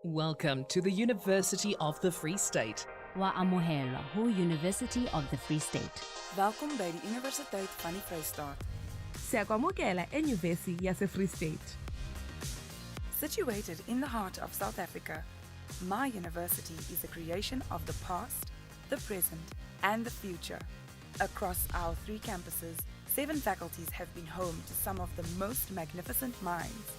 Welcome to the University of the Free State. Wa amohela ho University of the Free State. Welkom by die Universiteit van die Vrystaat. Siyakwamukela eNyuvesi yase-Free State. Situated in the heart of South Africa, my university is a creation of the past, the present, and the future. Across our 3 campuses, 7 faculties have been home to some of the most magnificent minds.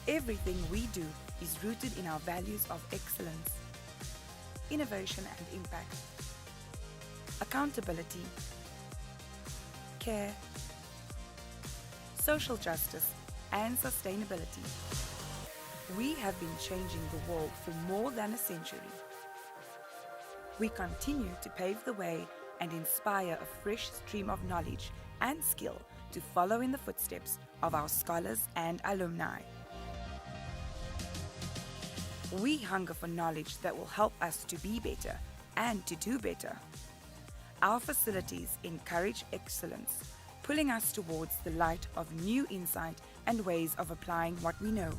Everything we do is rooted in our values of excellence, innovation and impact, accountability, care, social justice, and sustainability. We have been changing the world for more than a century. We continue to pave the way and inspire a fresh stream of knowledge and skill to follow in the footsteps of our scholars and alumni. We hunger for knowledge that will help us to be better and to do better. Our facilities encourage excellence, pulling us towards the light of new insight and ways of applying what we know.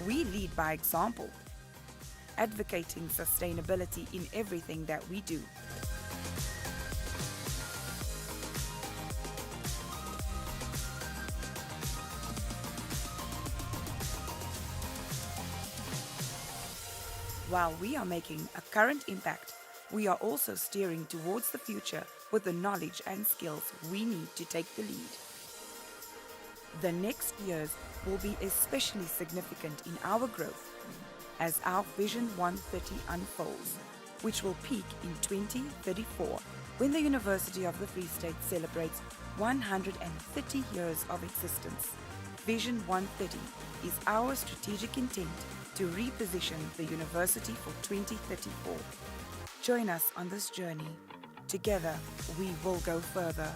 We lead by example, advocating sustainability in everything that we do. While we are making a current impact, we are also steering towards the future with the knowledge and skills we need to take the lead. The next years will be especially significant in our growth as our Vision 130 unfolds, which will peak in 2034 when the University of the Free State celebrates 130 years of existence. Vision 130 is our strategic intent to reposition the university for 2034. Join us on this journey. Together, we will go further.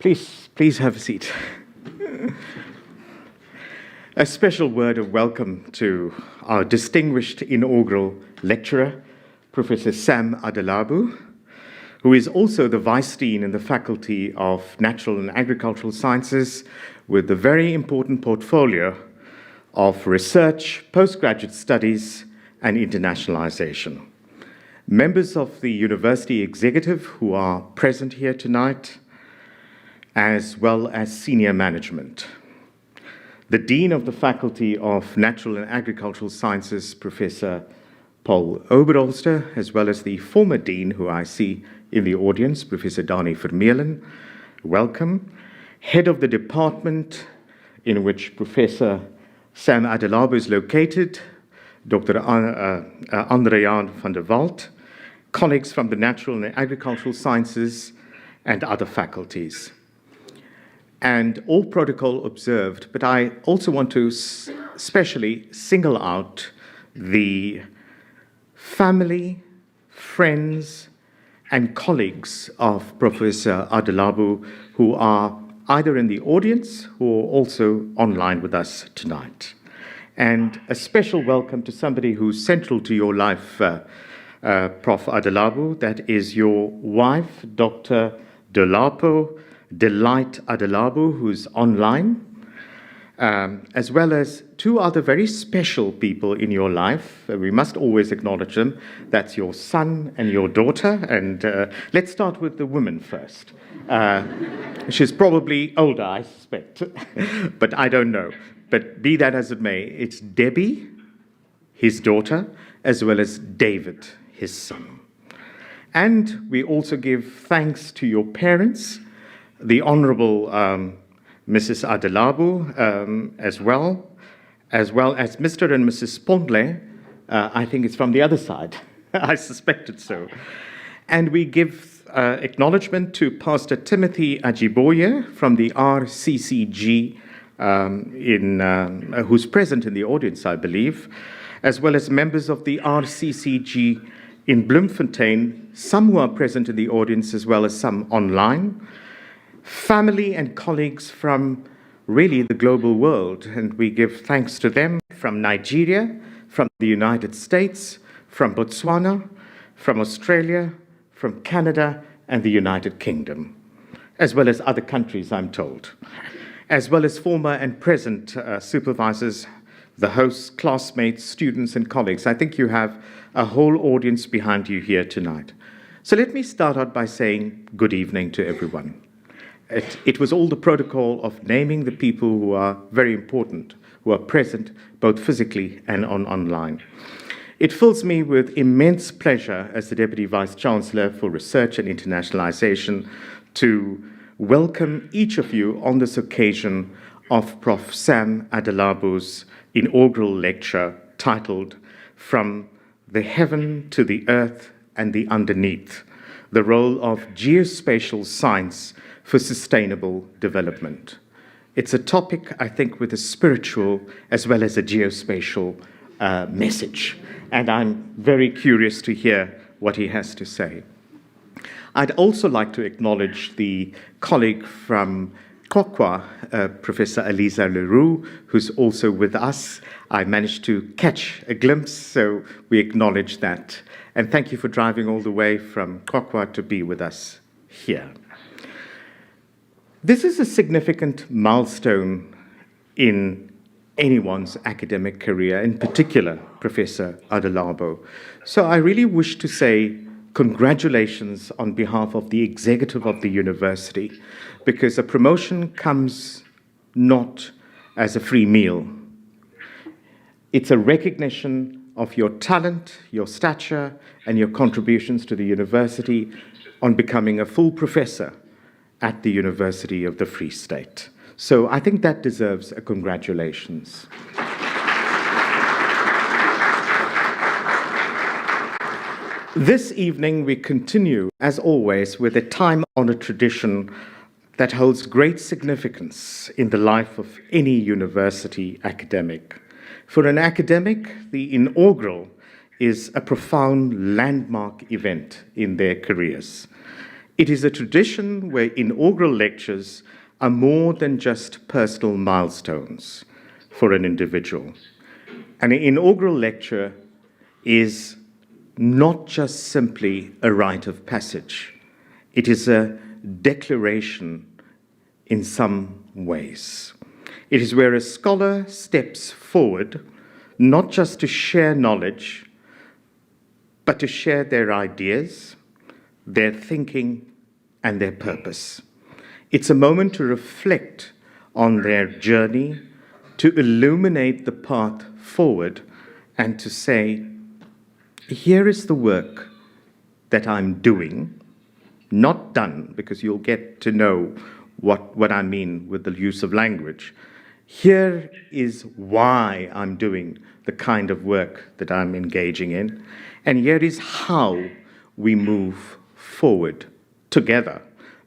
Please have a seat. A special word of welcome to our distinguished inaugural lecturer, Professor Sam Adelabu, who is also the Vice Dean in the Faculty of Natural and Agricultural Sciences with a very important portfolio of research, postgraduate studies, and internationalization. Members of the university executive who are present here tonight, as well as senior management. The Dean of the Faculty of Natural and Agricultural Sciences, Professor Paul Oberholster, as well as the former Dean, who I see in the audience, Professor Dani Vermeulen, welcome. Head of the department in which Professor Sam Adelabu is located, Dr. Andreaan van der Walt, colleagues from the Natural and Agricultural Sciences and other faculties. And all protocol observed, but I also want to especially single out the family, friends, and colleagues of Professor Adelabu who are either in the audience or also online with us tonight. And a special welcome to somebody who's central to your life, Prof. Adelabu, that is your wife, Dr. Delight Adelabu, who's online, as well as two other very special people in your life. We must always acknowledge them. That's your son and your daughter. And let's start with the woman first. She's probably older, I suspect, but I don't know. But be that as it may, it's Debbie, his daughter, as well as David, his son. And we also give thanks to your parents, the Honorable Mrs. Adelabu, as well as Mr. and Mrs. Pondle. I think it's from the other side. I suspected so. And we give acknowledgement to Pastor Timothy Ajiboye from the RCCG, who's present in the audience, I believe, as well as members of the RCCG in Bloemfontein, some who are present in the audience as well as some online, family and colleagues from really the global world, and we give thanks to them from Nigeria, from the United States, from Botswana, from Australia, from Canada, and the United Kingdom, as well as other countries, I'm told, as well as former and present supervisors, the hosts, classmates, students, and colleagues. I think you have a whole audience behind you here tonight. So let me start out by saying good evening to everyone. It was all the protocol of naming the people who are very important, who are present both physically and online. It fills me with immense pleasure as the Deputy Vice-Chancellor for Research and Internationalization to welcome each of you on this occasion of Prof. Sam Adelabu's inaugural lecture titled From the Heaven to the Earth and the Underneath, the Role of Geospatial Science for Sustainable Development. It's a topic, I think, with a spiritual as well as a geospatial message, and I'm very curious to hear what he has to say. I'd also like to acknowledge the colleague from KwaZulu-Natal, Professor Eliza Leroux, who's also with us. I managed to catch a glimpse, so we acknowledge that. And thank you for driving all the way from KwaZulu-Natal to be with us here. This is a significant milestone in anyone's academic career, in particular, Professor Adelabu. So I really wish to say congratulations on behalf of the executive of the university, because a promotion comes not as a free meal. It's a recognition of your talent, your stature, and your contributions to the university on becoming a full professor at the University of the Free State. So I think that deserves a congratulations. This evening we continue, as always, with a time-honored tradition that holds great significance in the life of any university academic. For an academic, the inaugural is a profound landmark event in their careers. It is a tradition where inaugural lectures are more than just personal milestones for an individual. An inaugural lecture is not just simply a rite of passage. It is a declaration in some ways. It is where a scholar steps forward, not just to share knowledge, but to share their ideas, their thinking, and their purpose. It's a moment to reflect on their journey, to illuminate the path forward, and to say, here is the work that I'm doing, not done, because you'll get to know what I mean with the use of language. Here is why I'm doing the kind of work that I'm engaging in, and here is how we move forward together,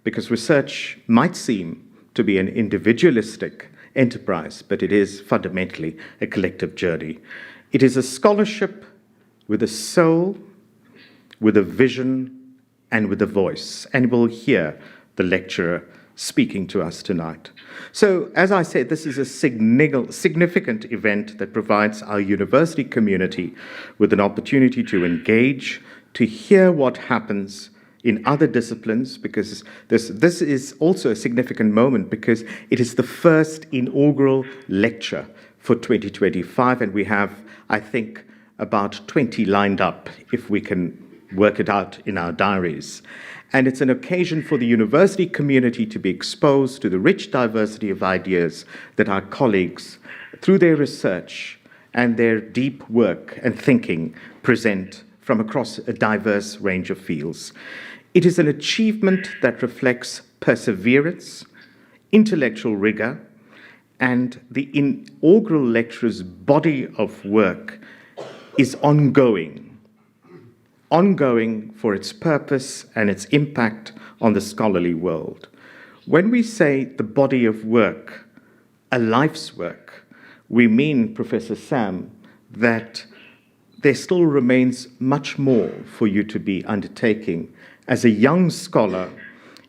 because research might seem to be an individualistic enterprise, but it is fundamentally a collective journey. It is a scholarship with a soul, with a vision, and with a voice, and we'll hear the lecturer speaking to us tonight. So, as I said, this is a significant event that provides our university community with an opportunity to engage, to hear what happens in other disciplines, because this is also a significant moment because it is the first inaugural lecture for 2025, and we have, I think, about 20 lined up if we can work it out in our diaries. And it's an occasion for the university community to be exposed to the rich diversity of ideas that our colleagues, through their research and their deep work and thinking, present from across a diverse range of fields. It is an achievement that reflects perseverance, intellectual rigor, and the inaugural lecturer's body of work is ongoing for its purpose and its impact on the scholarly world. When we say the body of work, a life's work, we mean, Professor Sam, that there still remains much more for you to be undertaking. As a young scholar,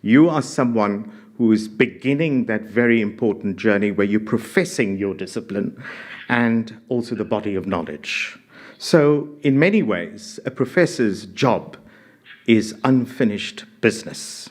you are someone who is beginning that very important journey where you're professing your discipline and also the body of knowledge. So, in many ways, a professor's job is unfinished business.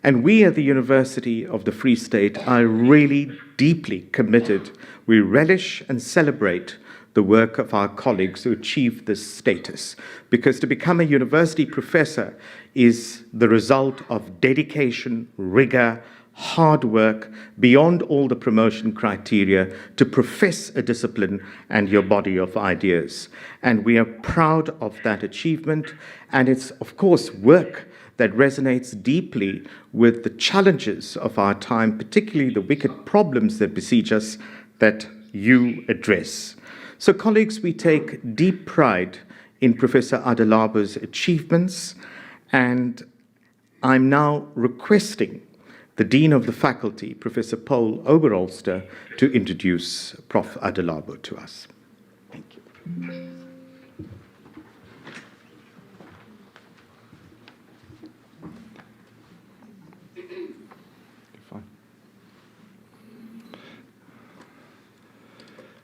And we at the University of the Free State are really deeply committed. We relish and celebrate the work of our colleagues who achieve this status, because to become a university professor is the result of dedication, rigor, hard work, beyond all the promotion criteria, to profess a discipline and your body of ideas. And we are proud of that achievement, and it's, of course, work that resonates deeply with the challenges of our time, particularly the wicked problems that besiege us, that you address. So, colleagues, we take deep pride in Professor Adelabu's achievements, and I'm now requesting the Dean of the Faculty, Professor Paul Oberholster, to introduce Prof. Adelabu to us. Thank you.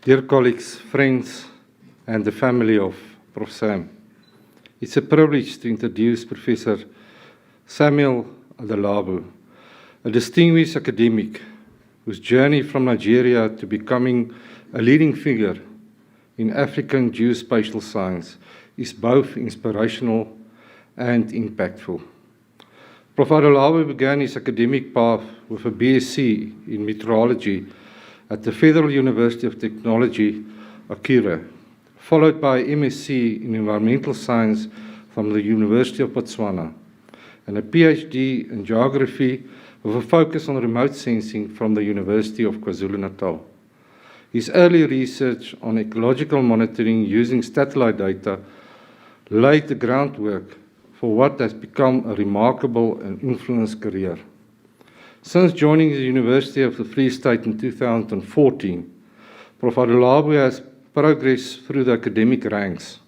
Dear colleagues, friends, and the family of Prof. Sam, it's a privilege to introduce Professor Samuel Adelabu, a distinguished academic whose journey from Nigeria to becoming a leading figure in African geospatial science is both inspirational and impactful. Prof. Adelabu began his academic path with a BSc in Meteorology at the Federal University of Technology, Akure, followed by MSc in Environmental Science from the University of Botswana, and a PhD in Geography with a focus on remote sensing from the University of KwaZulu-Natal. His early research on ecological monitoring using satellite data laid the groundwork for what has become a remarkable and influential career. Since joining the University of the Free State in 2014, Prof. Adelabu has progressed through the academic ranks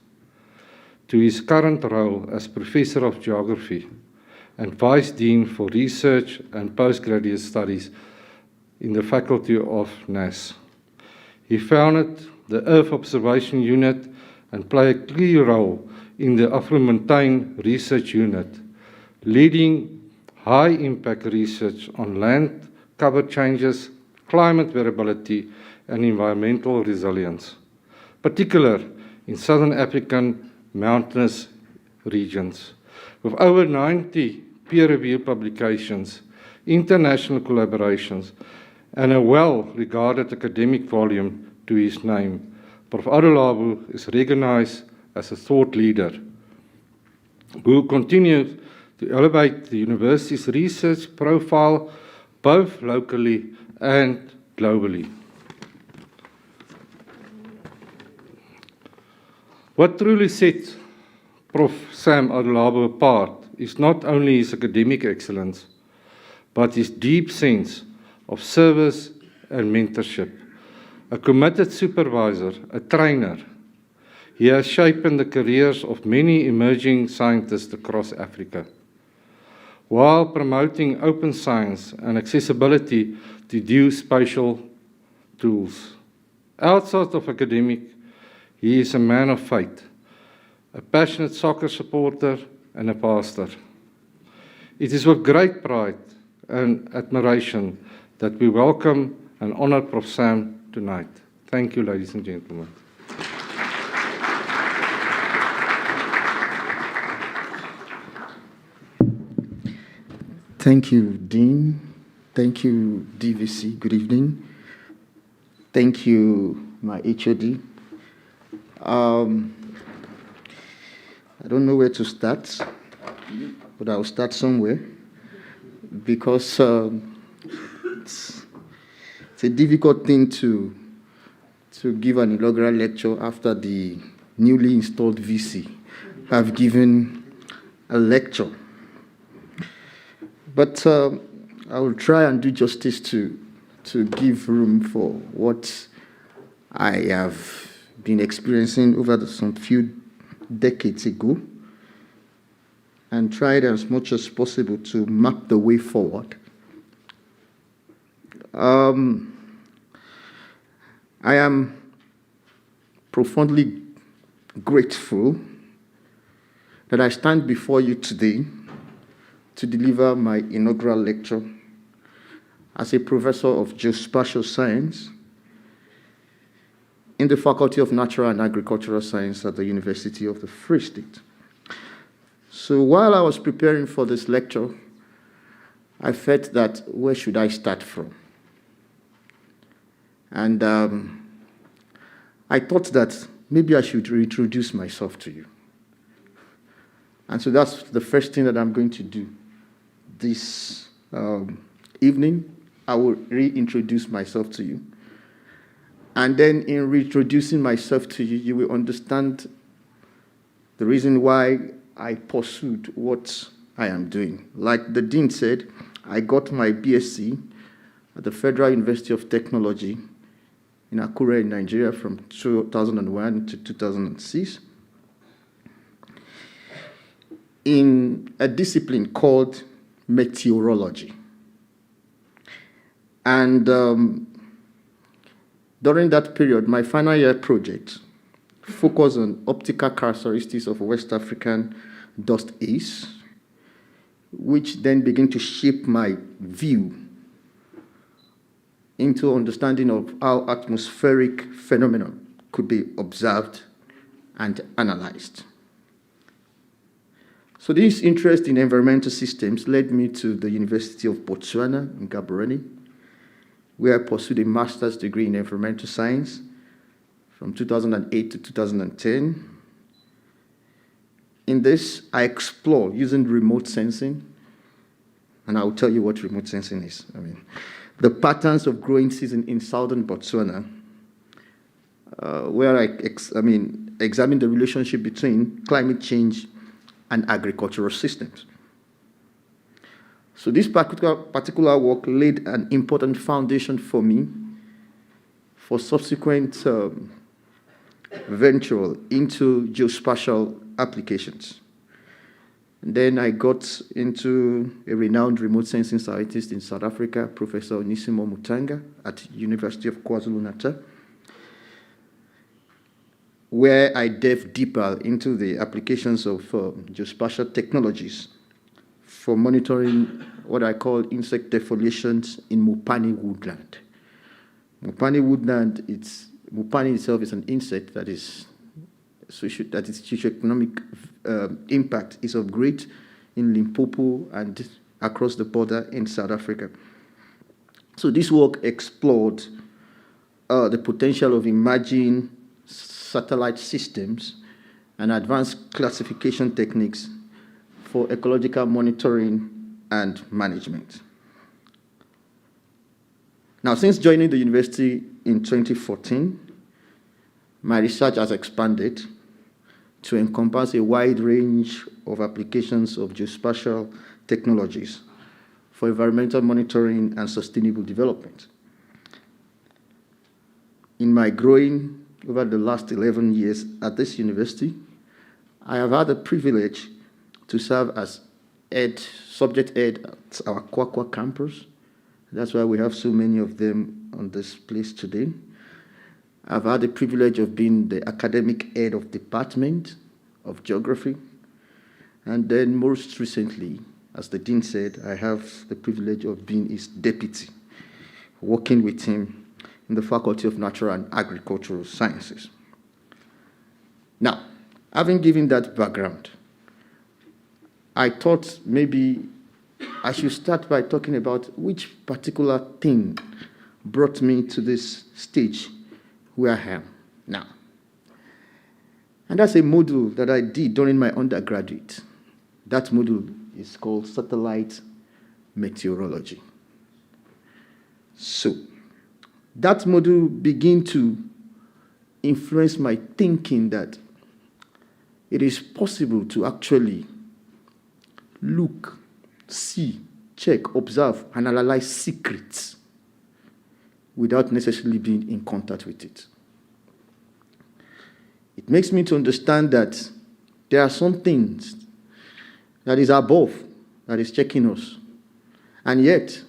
to his current role as Professor of Geography and Vice Dean for Research and Postgraduate Studies in the Faculty of NAS. He founded the Earth Observation Unit and played a key role in the Afro-Montane Research Unit, leading high-impact research on land cover changes, climate variability, and environmental resilience, particularly in southern African mountainous regions. With over 90 peer-reviewed publications, international collaborations, and a well-regarded academic volume to his name, Prof. Adelabu is recognized as a thought leader who continues to elevate the university's research profile both locally and globally. What truly sets Prof. Sam Adelabu apart is not only his academic excellence, but his deep sense of service and mentorship. A committed supervisor, a trainer, he has shaped the careers of many emerging scientists across Africa, while promoting open science and accessibility to geospatial tools. Outside of academic, he is a man of faith, a passionate soccer supporter, and a pastor. It is with great pride and admiration that we welcome and honor Prof. Sam tonight. Thank you, ladies and gentlemen. Thank you, Dean. Thank you, DVC. Good evening. Thank you, my HOD. I don't know where to start, but I'll start somewhere because it's a difficult thing to give an inaugural lecture after the newly installed VC have given a lecture. But I will try and do justice to give room for what I have been experiencing over some few decades ago, and tried as much as possible to map the way forward. I am profoundly grateful that I stand before you today to deliver my inaugural lecture as a professor of geospatial science in the Faculty of Natural and Agricultural Science at the University of the Free State. So while I was preparing for this lecture, I felt that where should I start from? And I thought that maybe I should reintroduce myself to you. And so that's the first thing that I'm going to do. This evening, I will reintroduce myself to you. And then in reintroducing myself to you, you will understand the reason why I pursued what I am doing. Like the dean said, I got my BSc at the Federal University of Technology in Akure in Nigeria from 2001 to 2006 in a discipline called Meteorology. And during that period, my final year project focused on optical characteristics of West African dust haze, which then began to shape my view into understanding of how atmospheric phenomena could be observed and analyzed. So this interest in environmental systems led me to the University of Botswana in Gaborone, where I pursued a master's degree in environmental science from 2008 to 2010. In this, I explored using remote sensing, and I'll tell you what remote sensing is. The patterns of growing season in southern Botswana, where I examined the relationship between climate change and agricultural systems. So this particular work laid an important foundation for me for subsequent venture into geospatial applications. And then I got into a renowned remote sensing scientist in South Africa, Professor Onisimo Mutanga at University of KwaZulu-Natal, where I delved deeper into the applications of geospatial technologies for monitoring what I call insect defoliations in Mupani woodland. Mupani woodland, Mupani itself is an insect that its socioeconomic impact is of great in Limpopo and across the border in South Africa. So this work explored the potential of emerging satellite systems and advanced classification techniques for ecological monitoring and management. Now, since joining the university in 2014, my research has expanded to encompass a wide range of applications of geospatial technologies for environmental monitoring and sustainable development. In my growing over the last 11 years at this university, I have had the privilege to serve as subject ed at our Kwakwa campus. That's why we have so many of them on this place today. I've had the privilege of being the academic head of department of geography. And then most recently, as the dean said, I have the privilege of being his deputy, working with him in the Faculty of Natural and Agricultural Sciences. Now, having given that background, I thought maybe I should start by talking about which particular thing brought me to this stage where I am now. And that's a module that I did during my undergraduate. That module is called Satellite Meteorology. So, that module began to influence my thinking that it is possible to actually look, see, check, observe, and analyze secrets without necessarily being in contact with it. It makes me to understand that there are some things that is above, that is checking us, and yet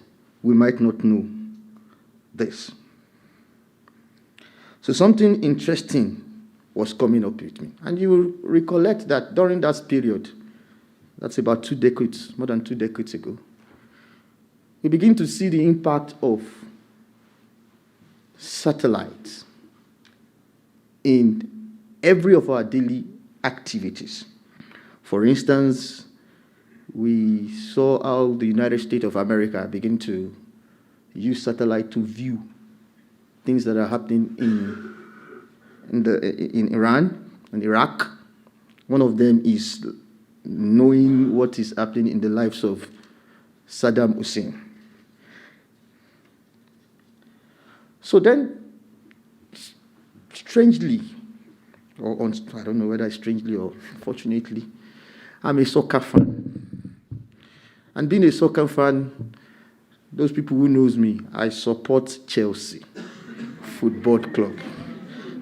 we might not know this. So something interesting was coming up with me. And you will recollect that during that period, that's about 2 decades, more than 2 decades ago, we begin to see the impact of satellites in every of our daily activities. For instance, we saw how the United States of America begin to use satellite to view things that are happening in Iran and Iraq. One of them is knowing what is happening in the lives of Saddam Hussein. So then, strangely, I don't know whether it's strangely or fortunately, I'm a soccer fan. And being a soccer fan, those people who knows me, I support Chelsea Football Club.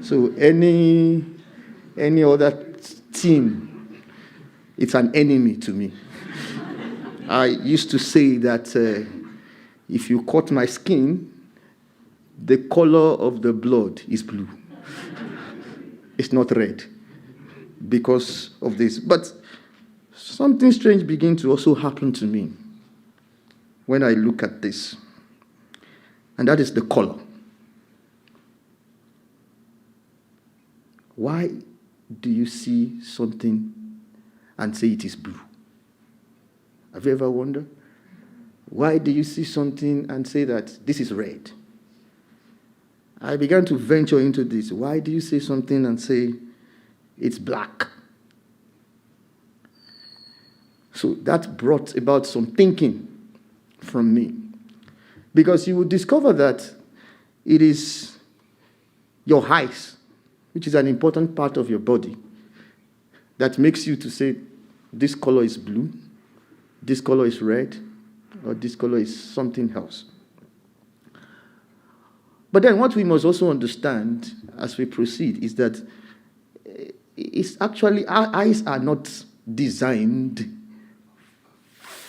So any other team, it's an enemy to me. I used to say that if you cut my skin, the color of the blood is blue. It's not red because of this. But something strange began to also happen to me when I look at this. And that is the color. Why do you see something and say it is blue? Have you ever wondered? Why do you see something and say that this is red? I began to venture into this. Why do you say something and say it's black? So that brought about some thinking from me. Because you will discover that it is your eyes, which is an important part of your body, that makes you to say this color is blue, this color is red, or this color is something else. But then what we must also understand as we proceed is that it's actually our eyes are not designed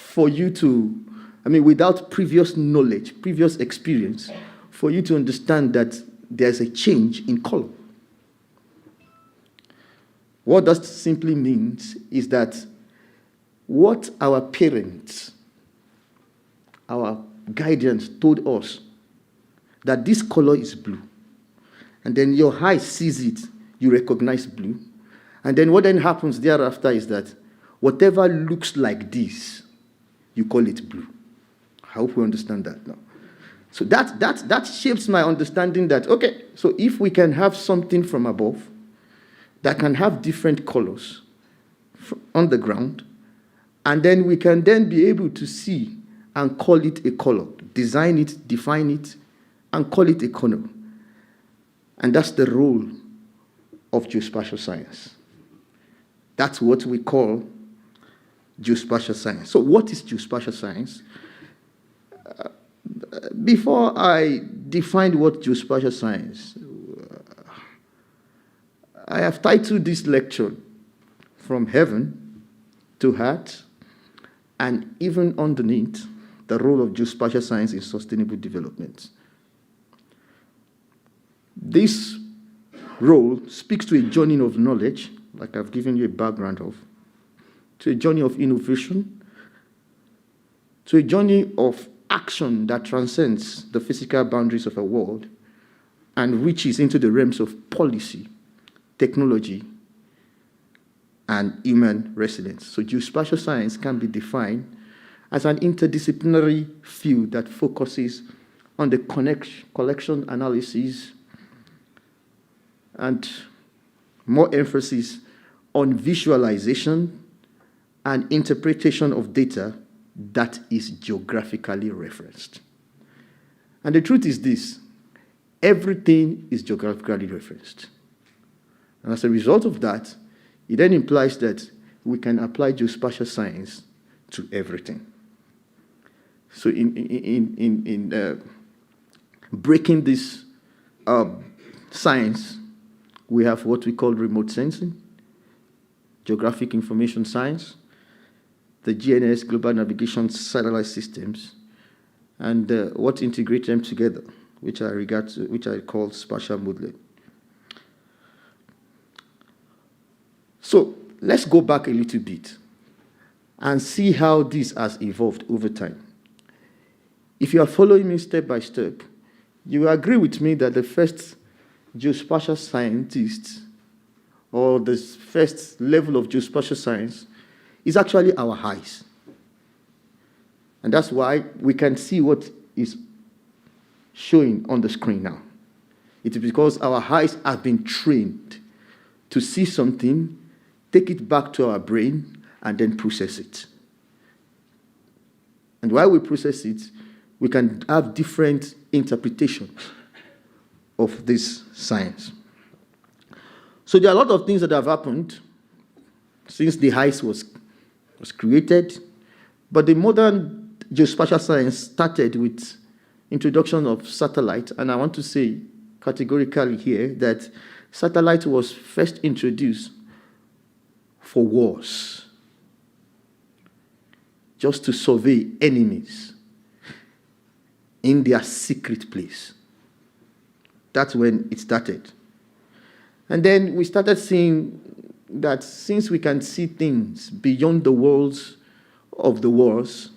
for you to, without previous knowledge, previous experience, for you to understand that there's a change in color. What that simply means is that what our parents, our guardians told us, that this color is blue, and then your eye sees it, you recognize blue, and then what then happens thereafter is that whatever looks like this, you call it blue. I hope we understand that now. So that shapes my understanding that, okay, so if we can have something from above that can have different colors on the ground, and then we can then be able to see and call it a color, design it, define it, and call it a color. And that's the role of geospatial science. That's what we call geospatial science. So what is geospatial science? Before I defined what geospatial science, I have titled this lecture From Heaven to Heart, and even underneath, the role of geospatial science in sustainable development. This role speaks to a journey of knowledge, like I've given you a background of, to a journey of innovation, to a journey of action that transcends the physical boundaries of a world and reaches into the realms of policy, technology, and human resilience. So geospatial science can be defined as an interdisciplinary field that focuses on the collection, analysis, and more emphasis on visualization and interpretation of data that is geographically referenced. And the truth is this: everything is geographically referenced. And as a result of that, it then implies that we can apply geospatial science to everything. So in breaking this science, we have what we call remote sensing, geographic information science, the GNS, Global Navigation Satellite Systems, and what integrate them together, which I call spatial modeling. So let's go back a little bit and see how this has evolved over time. If you are following me step by step, you will agree with me that the first geospatial scientist, or the first level of geospatial science, is actually our eyes. And that's why we can see what is showing on the screen now. It is because our eyes have been trained to see something, take it back to our brain, and then process it. And while we process it, we can have different interpretations of this science. So there are a lot of things that have happened since the eyes was created, but the modern geospatial science started with introduction of satellite, and I want to say categorically here that satellite was first introduced for wars, just to survey enemies in their secret place. That's when it started. And then we started seeing that since we can see things beyond the walls of the wars,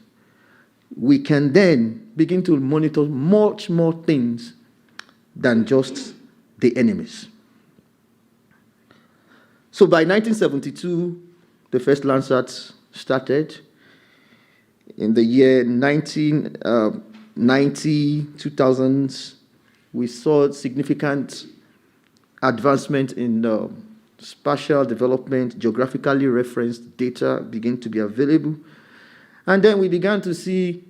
we can then begin to monitor much more things than just the enemies. So by 1972, the first Landsat started. In the year 1990, 2000s, we saw significant advancement in spatial development, geographically referenced data begin to be available. And then we began to see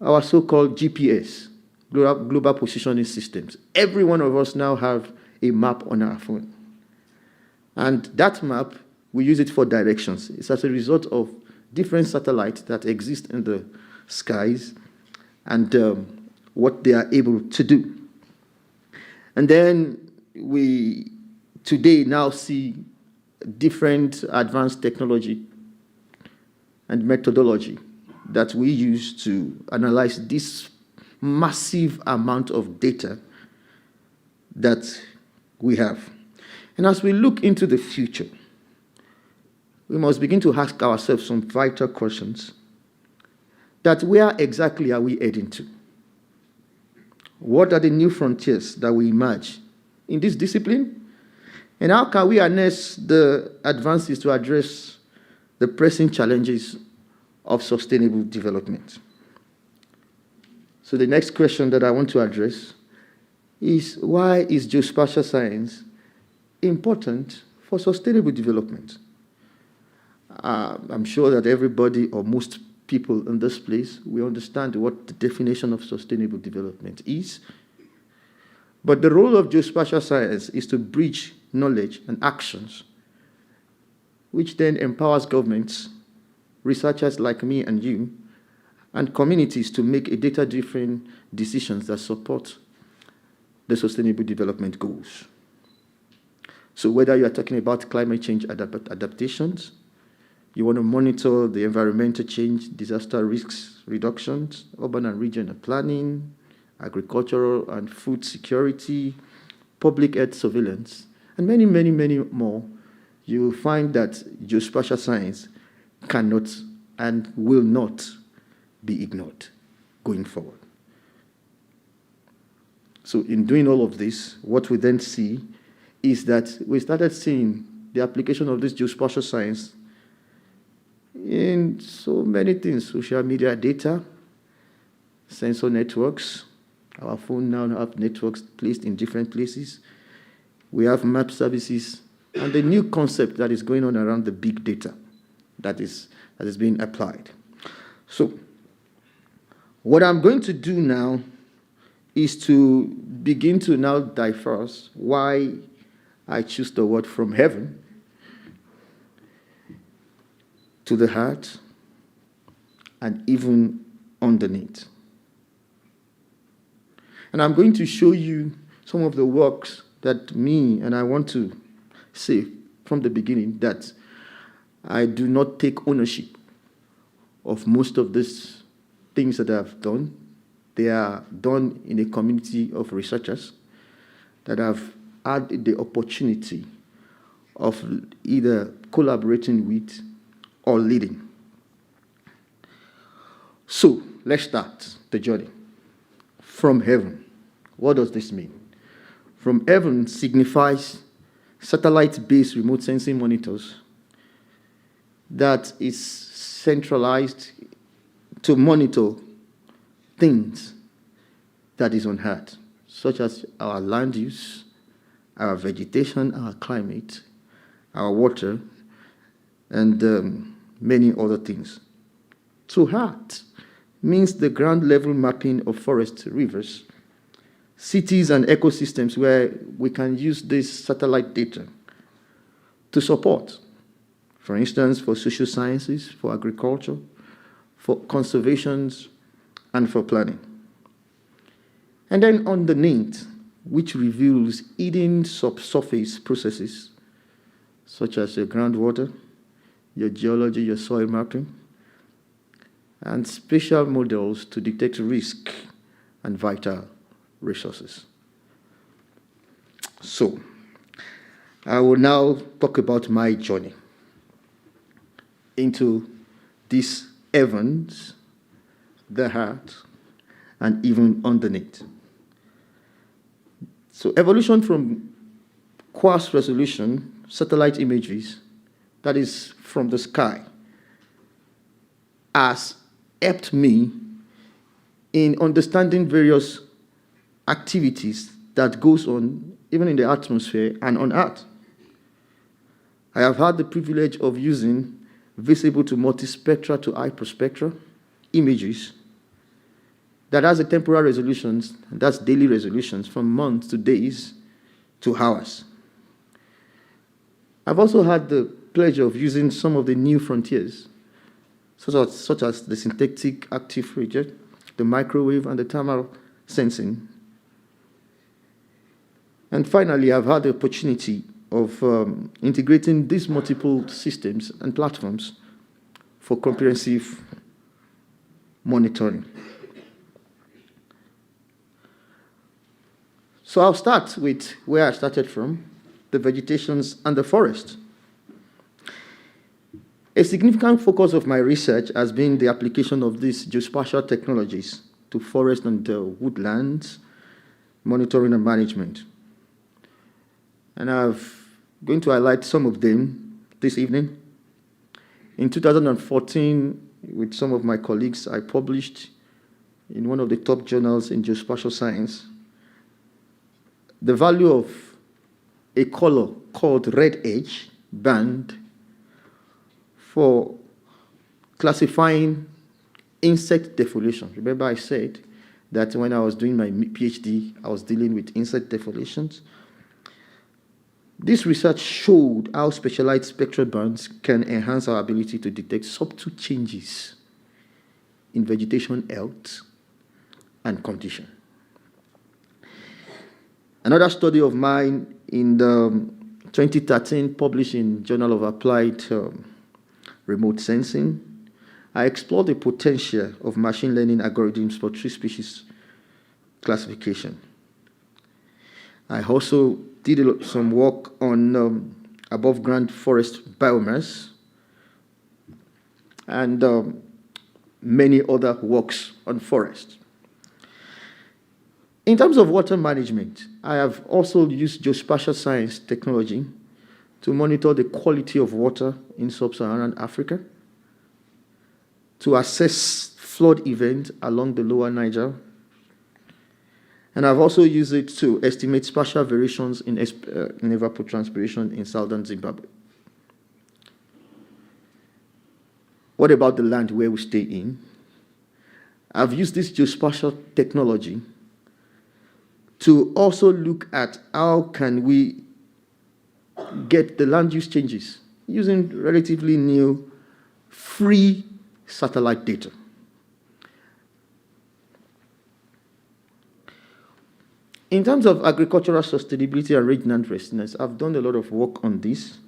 our so-called GPS, Global Positioning Systems. Every one of us now have a map on our phone. And that map, we use it for directions. It's as a result of different satellites that exist in the skies and what they are able to do. And then we today now see different advanced technology and methodology that we use to analyze this massive amount of data that we have. And as we look into the future, we must begin to ask ourselves some vital questions. That where exactly are we heading to? What are the new frontiers that we emerge in this discipline? And how can we harness the advances to address the pressing challenges of sustainable development? So the next question that I want to address is, why is geospatial science important for sustainable development? I'm sure that everybody, or most people in this place, we understand what the definition of sustainable development is. But the role of geospatial science is to bridge knowledge and actions, which then empowers governments, researchers like me and you, and communities to make a data-driven decisions that support the sustainable development goals. So whether you are talking about climate change adaptations, you want to monitor the environmental change, disaster risks reductions, urban and regional planning, agricultural and food security, public health surveillance, and many, many, many more, you will find that geospatial science cannot and will not be ignored going forward. So in doing all of this, what we then see is that we started seeing the application of this geospatial science in so many things: social media data, sensor networks. Our phone now have networks placed in different places. We have map services, and the new concept that is going on around the big data that is being applied. So what I'm going to do now is to begin to now diffuse why I choose the word from heaven to the heart and even underneath. And I'm going to show you some of the works that and I want to say from the beginning that I do not take ownership of most of these things that I've done. They are done in a community of researchers that have had the opportunity of either collaborating with or leading. So let's start the journey. From heaven. What does this mean? From heaven signifies satellite-based remote sensing monitors that is centralized to monitor things that is on Earth, such as our land use, our vegetation, our climate, our water, and many other things. So Earth means the ground level mapping of forests, rivers, cities, and ecosystems where we can use this satellite data to support. For instance, for social sciences, for agriculture, for conservations, and for planning. And then underneath, which reveals hidden subsurface processes, such as your groundwater, your geology, your soil mapping, and spatial models to detect risk and vital resources. So, I will now talk about my journey into these heavens, the heart, and even underneath. So evolution from coarse resolution satellite images, that is from the sky, has helped me in understanding various activities that goes on even in the atmosphere and on Earth. I have had the privilege of using visible to multispectral to hyperspectral images that has a temporal resolutions, that's daily resolutions from months to days to hours. I've also had the pleasure of using some of the new frontiers, such as the synthetic active region, the microwave, and the thermal sensing. And finally, I've had the opportunity of integrating these multiple systems and platforms for comprehensive monitoring. So I'll start with where I started from, the vegetations and the forest. A significant focus of my research has been the application of these geospatial technologies to forest and woodlands, monitoring and management. And I'm going to highlight some of them this evening. In 2014, with some of my colleagues, I published in one of the top journals in geospatial science the value of a color called red edge band for classifying insect defoliation. Remember I said that when I was doing my PhD, I was dealing with insect defoliations. This research showed how specialized spectral bands can enhance our ability to detect subtle changes in vegetation health and condition. Another study of mine in the 2013 published in Journal of Applied Remote Sensing, I explored the potential of machine learning algorithms for tree species classification. I also did some work on above ground forest biomass and many other works on forest. In terms of water management, I have also used geospatial science technology to monitor the quality of water in sub-Saharan Africa, to assess flood events along the lower Niger, and I've also used it to estimate spatial variations in evapotranspiration in southern Zimbabwe. What about the land where we stay in? I've used this geospatial technology to also look at how can we get the land use changes using relatively new free satellite data. In terms of agricultural sustainability and rangeland resilience, I've done a lot of work on this.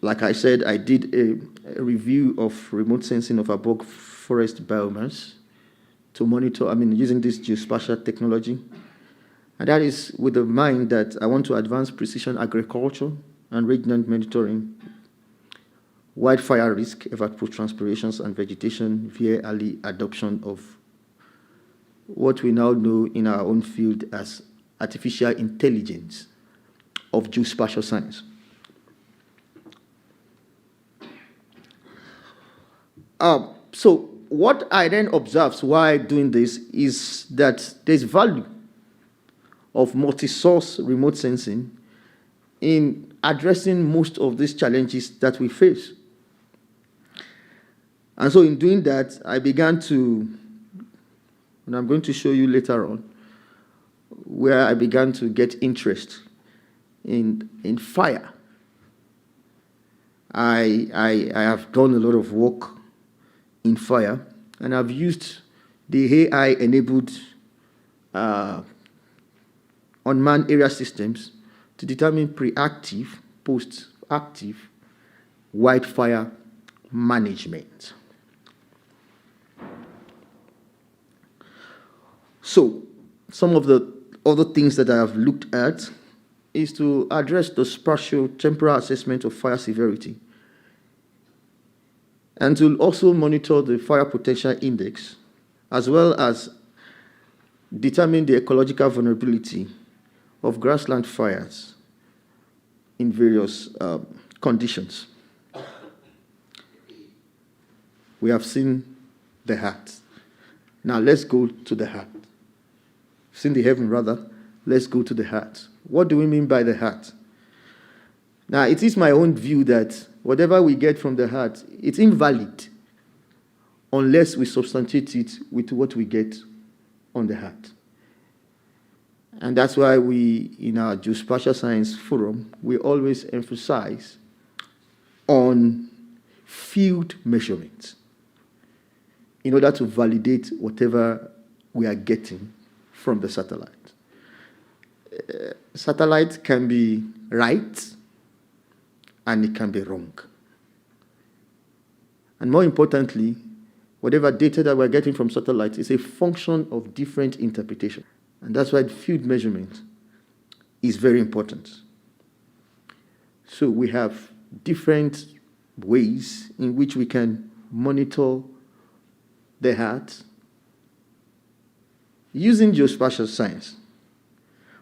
Like I said, I did a review of remote sensing of above forest biomass to monitor, using this geospatial technology. And that is with the mind that I want to advance precision agriculture and rangeland monitoring, wildfire risk, evapotranspirations, and vegetation via early adoption of what we now know in our own field as artificial intelligence of geospatial science. So what I then observed while doing this is that there's value of multi-source remote sensing in addressing most of these challenges that we face. And so in doing that, I began to, and I'm going to show you later on, where I began to get interest in fire. I have done a lot of work in fire, and I've used the AI-enabled unmanned area systems to determine preactive, post-active wildfire management. So, some of the other things that I have looked at is to address the spatial temporal assessment of fire severity and to also monitor the fire potential index, as well as determine the ecological vulnerability of grassland fires in various conditions. We have seen the heart. Now let's go to the heart. Seen the heaven, rather. Let's go to the heart. What do we mean by the heart? Now, it is my own view that whatever we get from the heart, it's invalid unless we substantiate it with what we get on the heart. And that's why we, in our Geospatial Science Forum, we always emphasize on field measurements in order to validate whatever we are getting from the satellite. Satellite can be right and it can be wrong. And more importantly, whatever data that we're getting from satellites is a function of different interpretation. And that's why field measurement is very important. So we have different ways in which we can monitor the Earth using geospatial science.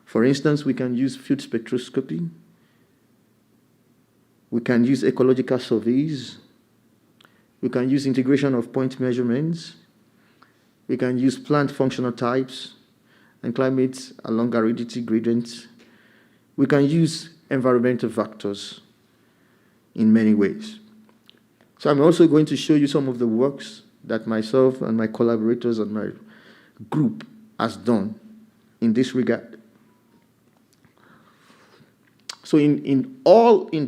For instance, we can use field spectroscopy. We can use ecological surveys. We can use integration of point measurements. We can use plant functional types and climate along aridity gradients. We can use environmental factors in many ways. So I'm also going to show you some of the works that myself and my collaborators and my group has done in this regard. So in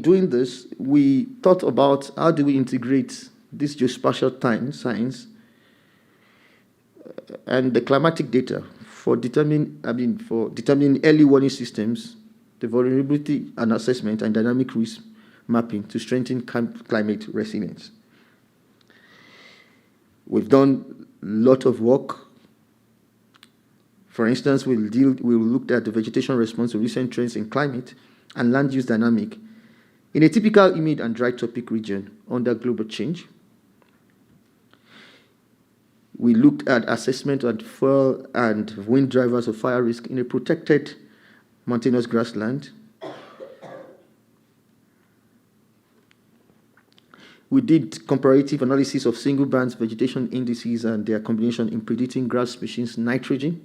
doing this, we thought about how do we integrate this geospatial science and the climatic data for determining early warning systems, the vulnerability and assessment, and dynamic risk mapping to strengthen climate resilience. We've done a lot of work. For instance, we looked at the vegetation response to recent trends in climate and land use dynamic in a typical humid and dry tropic region under global change. We looked at assessment of fuel and wind drivers of fire risk in a protected mountainous grassland. We did comparative analysis of single bands vegetation indices and their combination in predicting grass species nitrogen.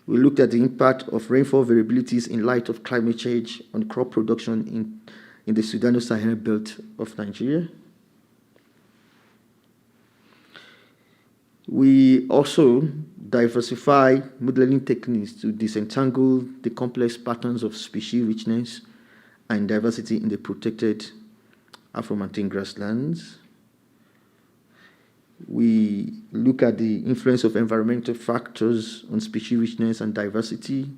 We looked at the impact of rainfall variabilities in light of climate change on crop production in the Sudano-Sahara belt of Nigeria. We also diversify modeling techniques to disentangle the complex patterns of species richness and diversity in the protected Afro-montane grasslands. We look at the influence of environmental factors on species richness and diversity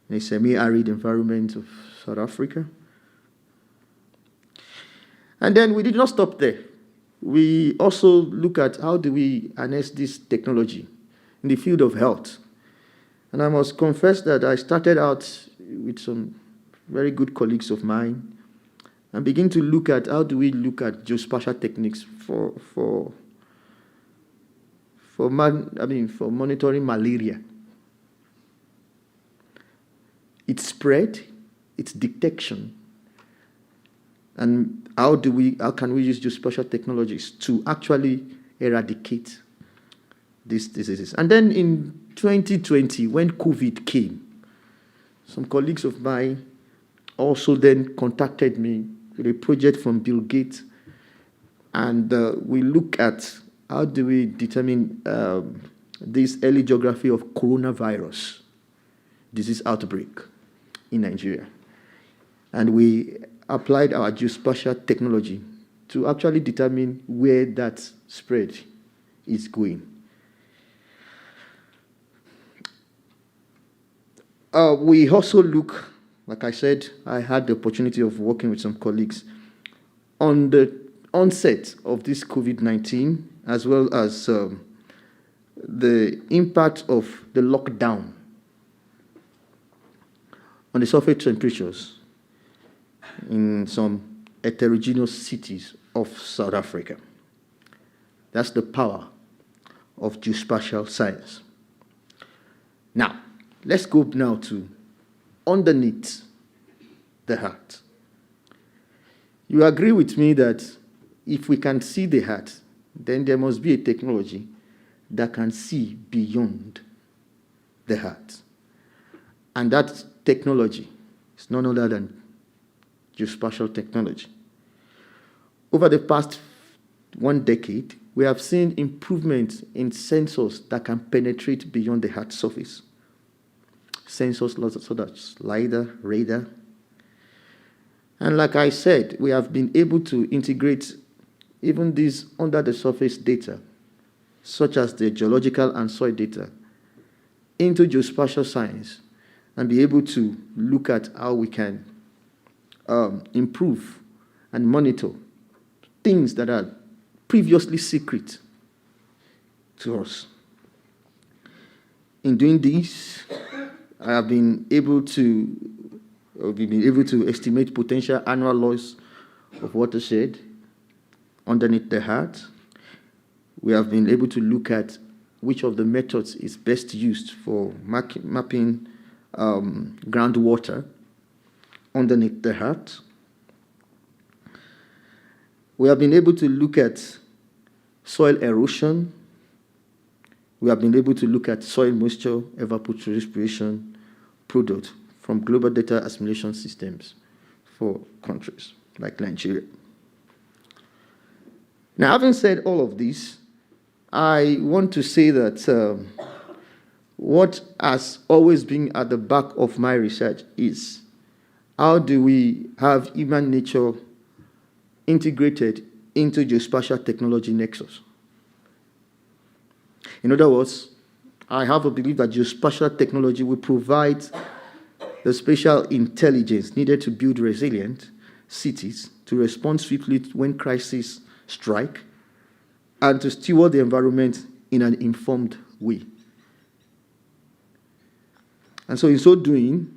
in a semi-arid environment of South Africa. And then we did not stop there. We also look at how do we harness this technology in the field of health. And I must confess that I started out with some very good colleagues of mine and begin to look at how do we look at geospatial techniques for monitoring malaria. Its spread, its detection, and how can we use geospatial technologies to actually eradicate these diseases. And then in 2020, when COVID came, some colleagues of mine also then contacted me with a project from Bill Gates, and we look at how do we determine this early geography of coronavirus disease outbreak in Nigeria. And we applied our geospatial technology to actually determine where that spread is going. We also look, like I said, I had the opportunity of working with some colleagues on the onset of this COVID-19, as well as the impact of the lockdown on the surface temperatures in some heterogeneous cities of South Africa. That's the power of geospatial science. Now, let's go now to underneath the heart. You agree with me that if we can see the heart, then there must be a technology that can see beyond the heart. And that technology is none other than geospatial technology. Over the past 1 decade, we have seen improvements in sensors that can penetrate beyond the Earth's surface. Sensors such as LiDAR, radar. And like I said, we have been able to integrate even these under the surface data, such as the geological and soil data, into geospatial science and be able to look at how we can improve and monitor things that are previously secret to us. In doing this, I have been able to estimate potential annual loss of watershed underneath the heart. We have been able to look at which of the methods is best used for mapping groundwater underneath the heart. We have been able to look at soil erosion. We have been able to look at soil moisture, evapotranspiration product from global data assimilation systems for countries like Nigeria. Now, having said all of this, I want to say that what has always been at the back of my research is how do we have human nature integrated into geospatial technology nexus. In other words, I have a belief that geospatial technology will provide the spatial intelligence needed to build resilient cities, to respond swiftly when crises strike, and to steward the environment in an informed way. And so in so doing,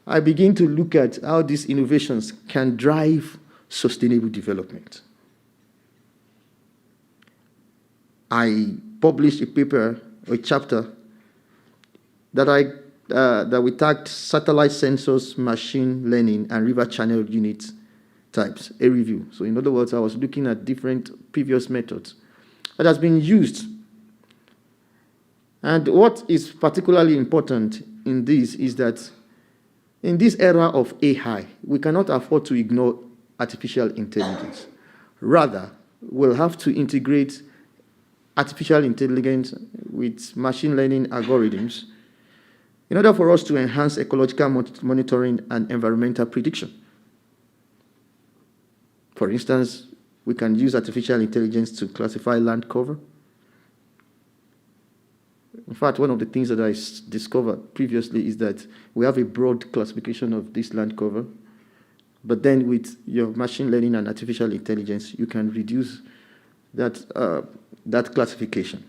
I begin to look at how these innovations can drive sustainable development. I published a paper, a chapter, that we tagged satellite sensors, machine learning, and river channel unit types, a review. So in other words, I was looking at different previous methods that has been used. And what is particularly important in this is that in this era of AI, we cannot afford to ignore artificial intelligence. Rather, we'll have to integrate artificial intelligence with machine learning algorithms in order for us to enhance ecological monitoring and environmental prediction. For instance, we can use artificial intelligence to classify land cover. In fact, one of the things that I discovered previously is that we have a broad classification of this land cover, but then with your machine learning and artificial intelligence, you can reduce that classification.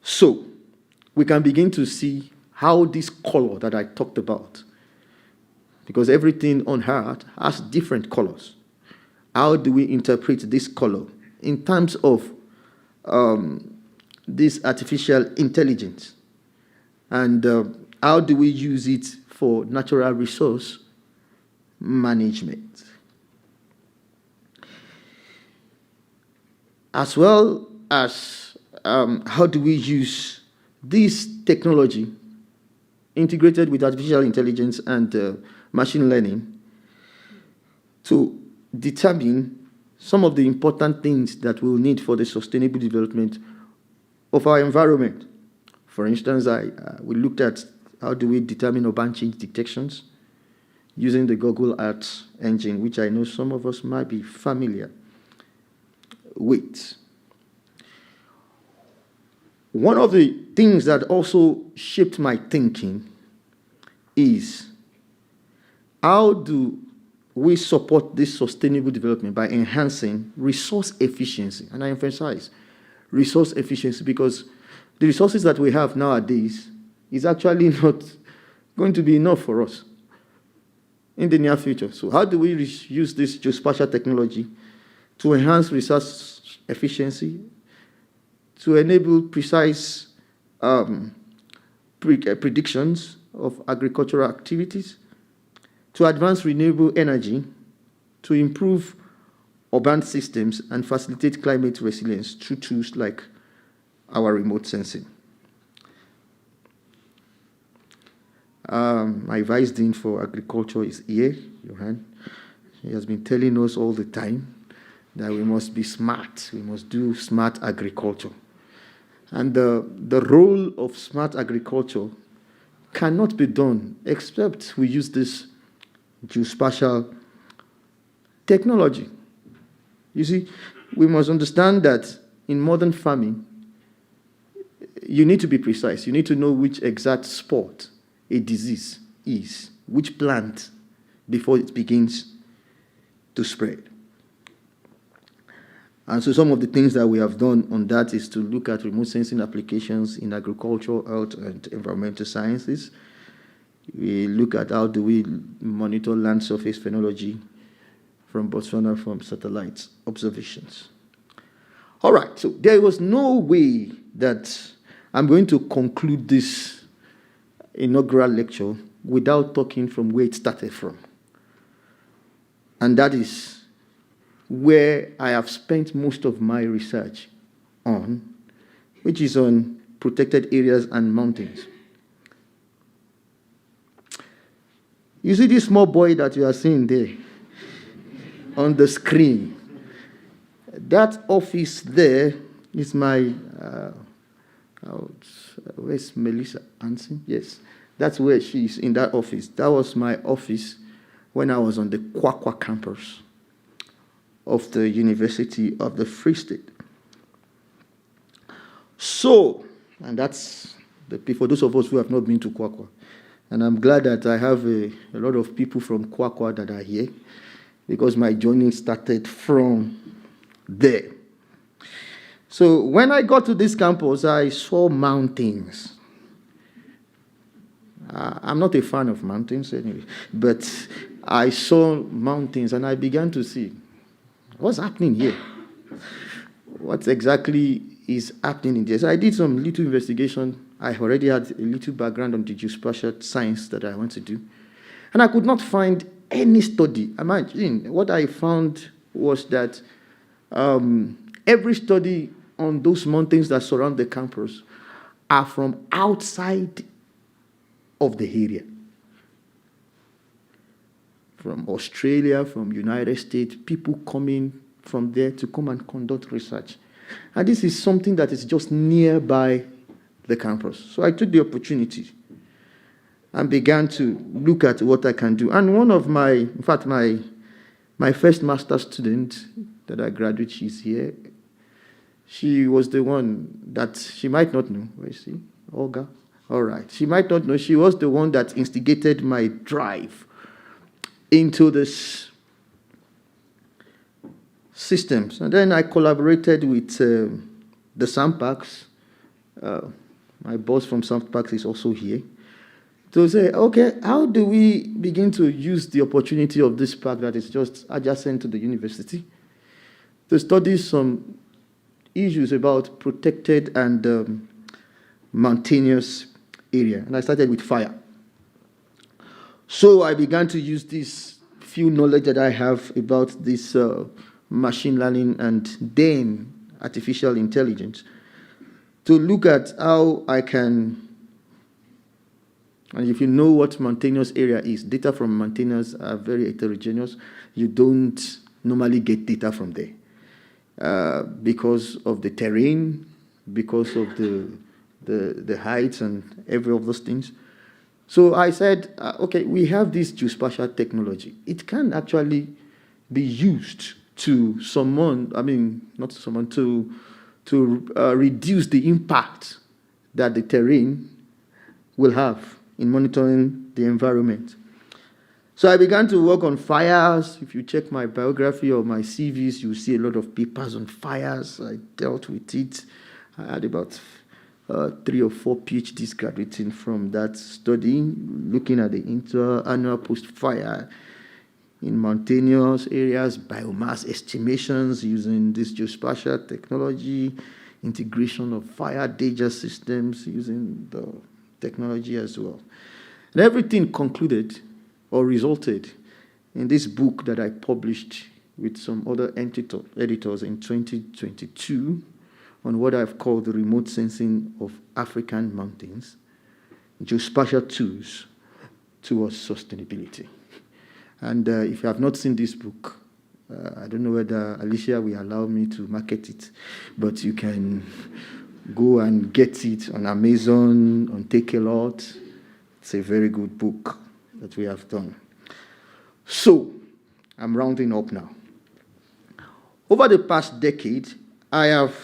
So, we can begin to see how this color that I talked about, because everything on Earth has different colors. How do we interpret this color in terms of this artificial intelligence? And how do we use it for natural resource management? As well as how do we use this technology integrated with artificial intelligence and machine learning to determine some of the important things that we'll need for the sustainable development of our environment. For instance, we looked at how do we determine urban change detections using the Google Earth engine, which I know some of us might be familiar with. One of the things that also shaped my thinking is how do we support this sustainable development by enhancing resource efficiency? And I emphasize resource efficiency because the resources that we have nowadays is actually not going to be enough for us in the near future. So how do we use this geospatial technology to enhance resource efficiency, to enable precise predictions of agricultural activities, to advance renewable energy, to improve urban systems and facilitate climate resilience through tools like our remote sensing? My Vice Dean for Agriculture is here, Johan. He has been telling us all the time that we must be smart. We must do smart agriculture. And the role of smart agriculture cannot be done except we use this geospatial technology. You see, we must understand that in modern farming, you need to be precise. You need to know which exact spot a disease is, which plant before it begins to spread. And so some of the things that we have done on that is to look at remote sensing applications in agriculture, health, and environmental sciences. We look at how do we monitor land surface phenology from Botswana from satellite observations. All right, so there was no way that I'm going to conclude this inaugural lecture without talking from where it started from. And that is where I have spent most of my research on, which is on protected areas and mountains. You see this small boy that you are seeing there on the screen? That office there is my, where's Melissa Anson? Yes, that's where she is, in that office. That was my office when I was on the KwaZulu-Natal campus of the University of the Free State. So, and that's for those of us who have not been to KwaZulu-Natal. And I'm glad that I have a lot of people from KwaZulu-Natal that are here, because my journey started from there. So when I got to this campus, I saw mountains. I'm not a fan of mountains anyway, but I saw mountains and I began to see what's happening here. What exactly is happening in this? So I did some little investigation. I already had a little background on the geospatial science that I want to do. And I could not find any study. Imagine, what I found was that every study on those mountains that surround the campus are from outside of the area. From Australia, from United States, people coming from there to come and conduct research. And this is something that is just nearby the campus. So I took the opportunity and began to look at what I can do. And one of my first master's student that I graduated, she's here. She was the one that, she might not know, where is she? Olga? All right. She might not know. She was the one that instigated my drive into this systems. And then I collaborated with the SAMPACs. My boss from SAMPACs is also here. To say, okay, how do we begin to use the opportunity of this park that is just adjacent to the university to study some issues about protected and mountainous area? And I started with fire. So I began to use this few knowledge that I have about this machine learning and then artificial intelligence to look at how I can, and if you know what mountainous area is, data from mountainous are very heterogeneous. You don't normally get data from there because of the terrain, because of the heights and every of those things. So I said, okay, we have this geospatial technology. It can actually be used to reduce the impact that the terrain will have in monitoring the environment. So I began to work on fires. If you check my biography or my CVs, you'll see a lot of papers on fires. I dealt with it. I had about 3 or 4 PhDs graduating from that study, looking at the inter-annual post-fire in mountainous areas, biomass estimations using this geospatial technology, integration of fire data systems using the technology as well. And everything concluded or resulted in this book that I published with some other editors in 2022 on what I've called the remote sensing of African mountains, geospatial tools towards sustainability. And if you have not seen this book, I don't know whether Alicia will allow me to market it, but you can go and get it on Amazon, on Take-A-Lot. It's a very good book that we have done. So, I'm rounding up now. Over the past decade, I have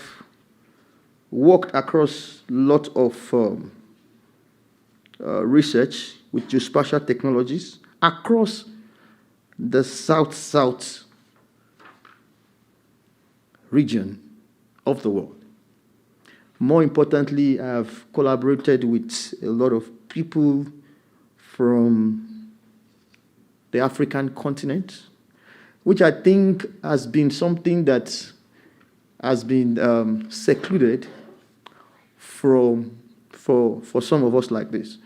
worked across a lot of research with geospatial technologies across the South-South region of the world. More importantly, I've collaborated with a lot of people from the African continent, which I think has been something that has been secluded for some of us like this.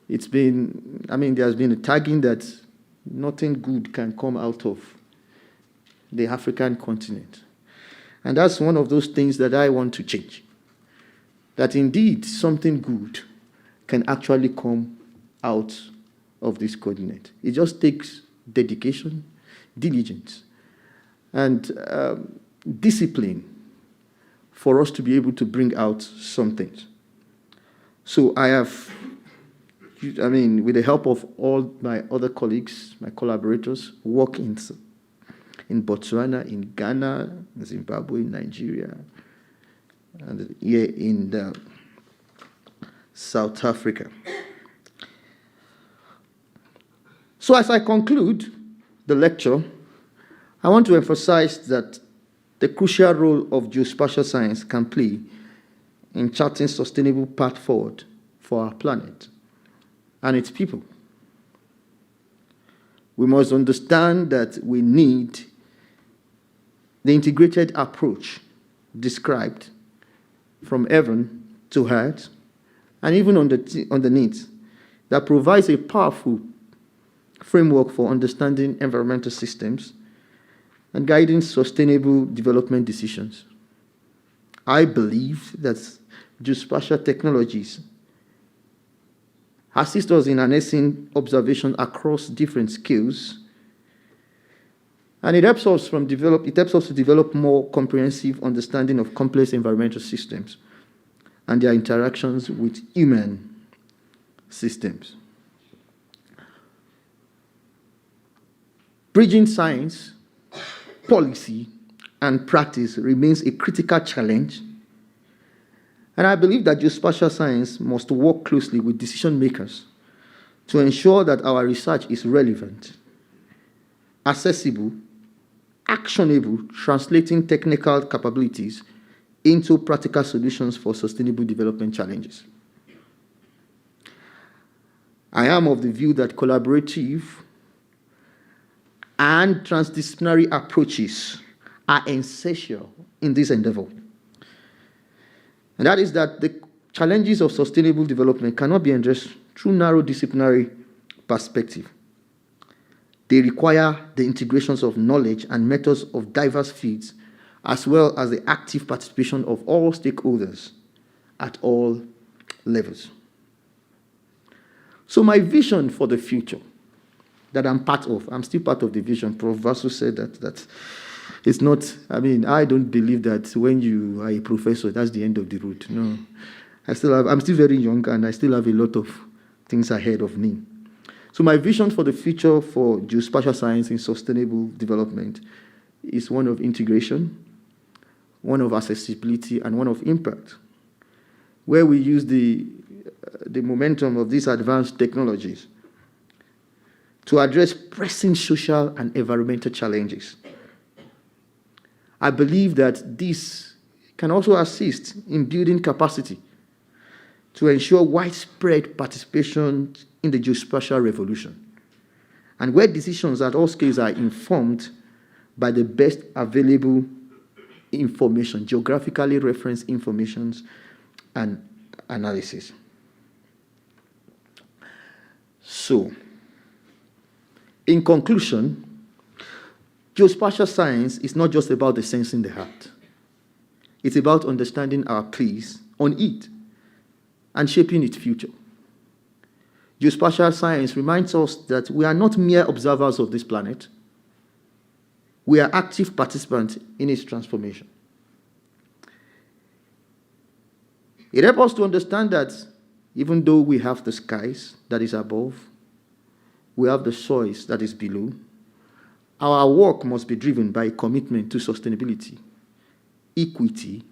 It's been, there's been a tagging that nothing good can come out of the African continent. And that's one of those things that I want to change. That indeed something good can actually come out of this continent. It just takes dedication, diligence, and discipline for us to be able to bring out some things. So I have, with the help of all my other colleagues, my collaborators, work in Botswana, in Ghana, Zimbabwe, Nigeria, and here in South Africa. So as I conclude the lecture, I want to emphasize that the crucial role of geospatial science can play in charting sustainable path forward for our planet and its people. We must understand that we need the integrated approach described from heaven to earth and even underneath that provides a powerful framework for understanding environmental systems and guiding sustainable development decisions. I believe that geospatial technologies assist us in harnessing observation across different scales, and it helps us to develop more comprehensive understanding of complex environmental systems and their interactions with human systems. Bridging science, policy, and practice remains a critical challenge, and I believe that geospatial science must work closely with decision makers to ensure that our research is relevant, accessible, actionable, translating technical capabilities into practical solutions for sustainable development challenges. I am of the view that collaborative and transdisciplinary approaches are essential in this endeavor. And that is that the challenges of sustainable development cannot be addressed through narrow disciplinary perspective. They require the integrations of knowledge and methods of diverse fields, as well as the active participation of all stakeholders at all levels. So my vision for the future that I'm part of, I'm still part of the vision. Prof. Vasu said that it's not, I don't believe that when you are a professor, that's the end of the road. No, I'm still very young and I still have a lot of things ahead of me. So my vision for the future for geospatial science in sustainable development is one of integration, one of accessibility, and one of impact, where we use the momentum of these advanced technologies to address pressing social and environmental challenges. I believe that this can also assist in building capacity to ensure widespread participation in the geospatial revolution, and where decisions at all scales are informed by the best available information, geographically referenced information and analysis. So, in conclusion, geospatial science is not just about the sense in the heart. It's about understanding our place on it and shaping its future. Geospatial science reminds us that we are not mere observers of this planet. We are active participants in its transformation. It helps us to understand that even though we have the skies that is above, we have the soils that is below, our work must be driven by a commitment to sustainability, equity,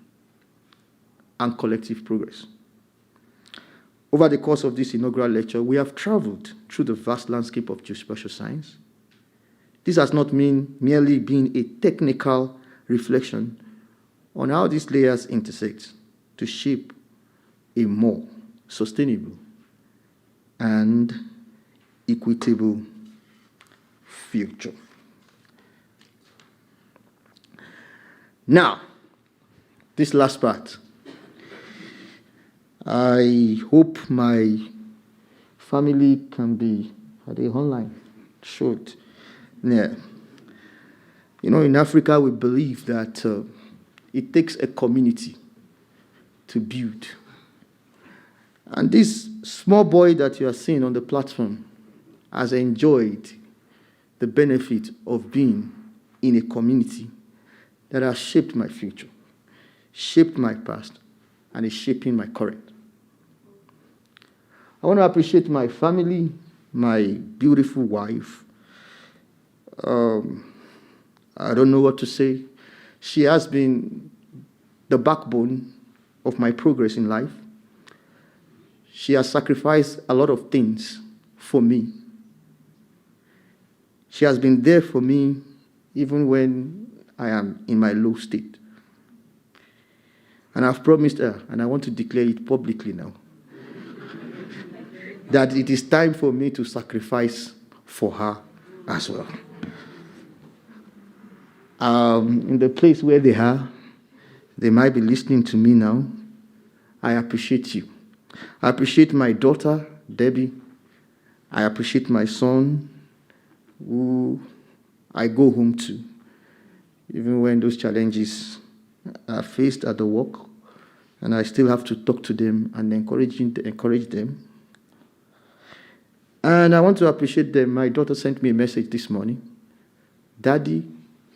and collective progress. Over the course of this inaugural lecture, we have traveled through the vast landscape of geospatial science. This has not merely been a technical reflection on how these layers intersect to shape a more sustainable and equitable future. Now, this last part, I hope my family can be, are they online? Short. Yeah. You know, in Africa, we believe that it takes a community to build. And this small boy that you are seeing on the platform has enjoyed the benefit of being in a community that has shaped my future, shaped my past, and is shaping my current. I want to appreciate my family, my beautiful wife. I don't know what to say. She has been the backbone of my progress in life. She has sacrificed a lot of things for me. She has been there for me even when I am in my low state. And I've promised her, and I want to declare it publicly now, that it is time for me to sacrifice for her as well. In the place where they are, they might be listening to me now. I appreciate you. I appreciate my daughter, Debbie. I appreciate my son, who I go home to, even when those challenges are faced at the work, and I still have to talk to them and encourage them. And I want to appreciate them. My daughter sent me a message this morning. Daddy,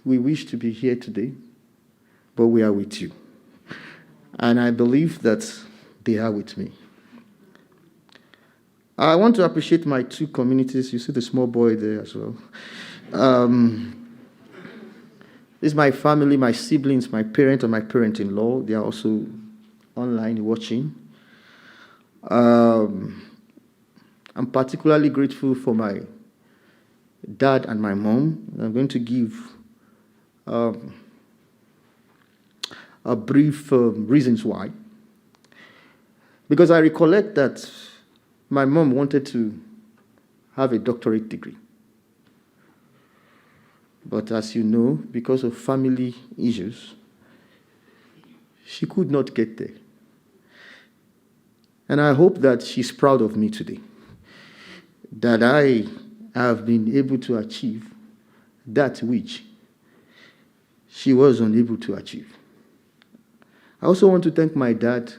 we wish to be here today, but we are with you. And I believe that they are with me. I want to appreciate my two communities. You see the small boy there as well. This is my family, my siblings, my parent and my parent-in-law. They are also online watching. I'm particularly grateful for my dad and my mom. I'm going to give a brief reasons why. Because I recollect that my mom wanted to have a doctorate degree. But as you know, because of family issues, she could not get there. And I hope that she's proud of me today, that I have been able to achieve that which she was unable to achieve. I also want to thank my dad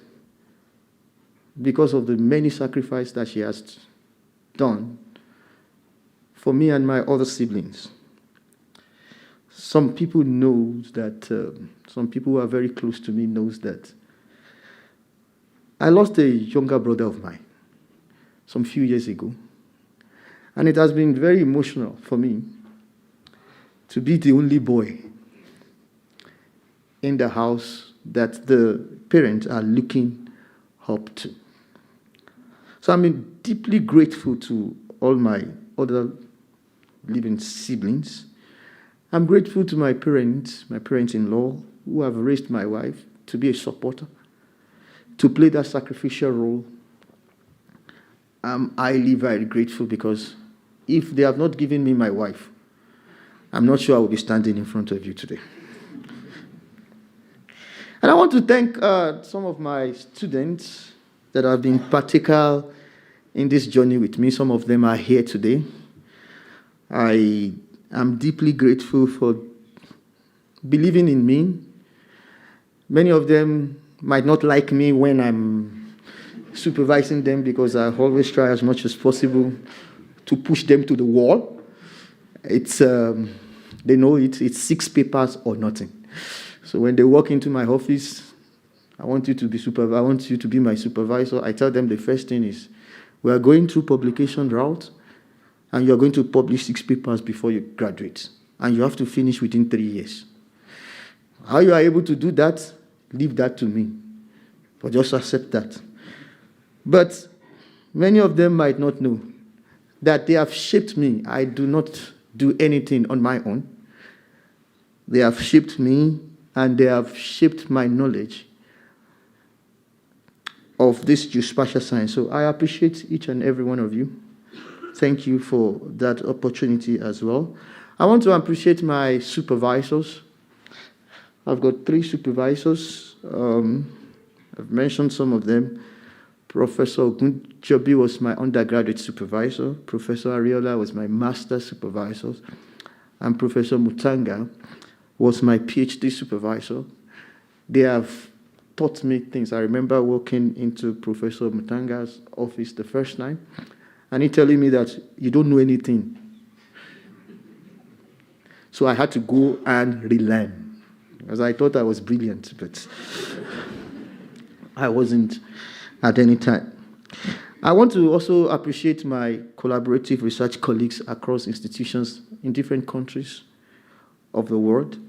because of the many sacrifices that she has done for me and my other siblings. Some people know that, some people who are very close to me knows that I lost a younger brother of mine some few years ago. And it has been very emotional for me to be the only boy in the house that the parents are looking up to. So I'm deeply grateful to all my other living siblings. I'm grateful to my parents-in-law, who have raised my wife to be a supporter, to play that sacrificial role. I'm highly, very grateful because if they have not given me my wife, I'm not sure I will be standing in front of you today. And I want to thank some of my students that have been particular in this journey with me. Some of them are here today. I am deeply grateful for believing in me. Many of them might not like me when I'm supervising them because I always try as much as possible to push them to the wall. It's they know it's 6 papers or nothing. So when they walk into my office, I want you to be my supervisor. I tell them the first thing is, we are going through publication route, and you are going to publish 6 papers before you graduate, and you have to finish within 3 years. How you are able to do that, leave that to me, but just accept that. But many of them might not know that they have shaped me. I do not do anything on my own. They have shaped me and they have shaped my knowledge of this geospatial science. So I appreciate each and every one of you. Thank you for that opportunity as well. I want to appreciate my supervisors. I've got 3 supervisors. I've mentioned some of them. Professor Ogunjobi was my undergraduate supervisor. Professor Ariola was my master's supervisor. And Professor Mutanga was my PhD supervisor. They have taught me things. I remember walking into Professor Mutanga's office the first time, and he telling me that you don't know anything. So I had to go and relearn, because I thought I was brilliant, but I wasn't at any time. I want to also appreciate my collaborative research colleagues across institutions in different countries of the world.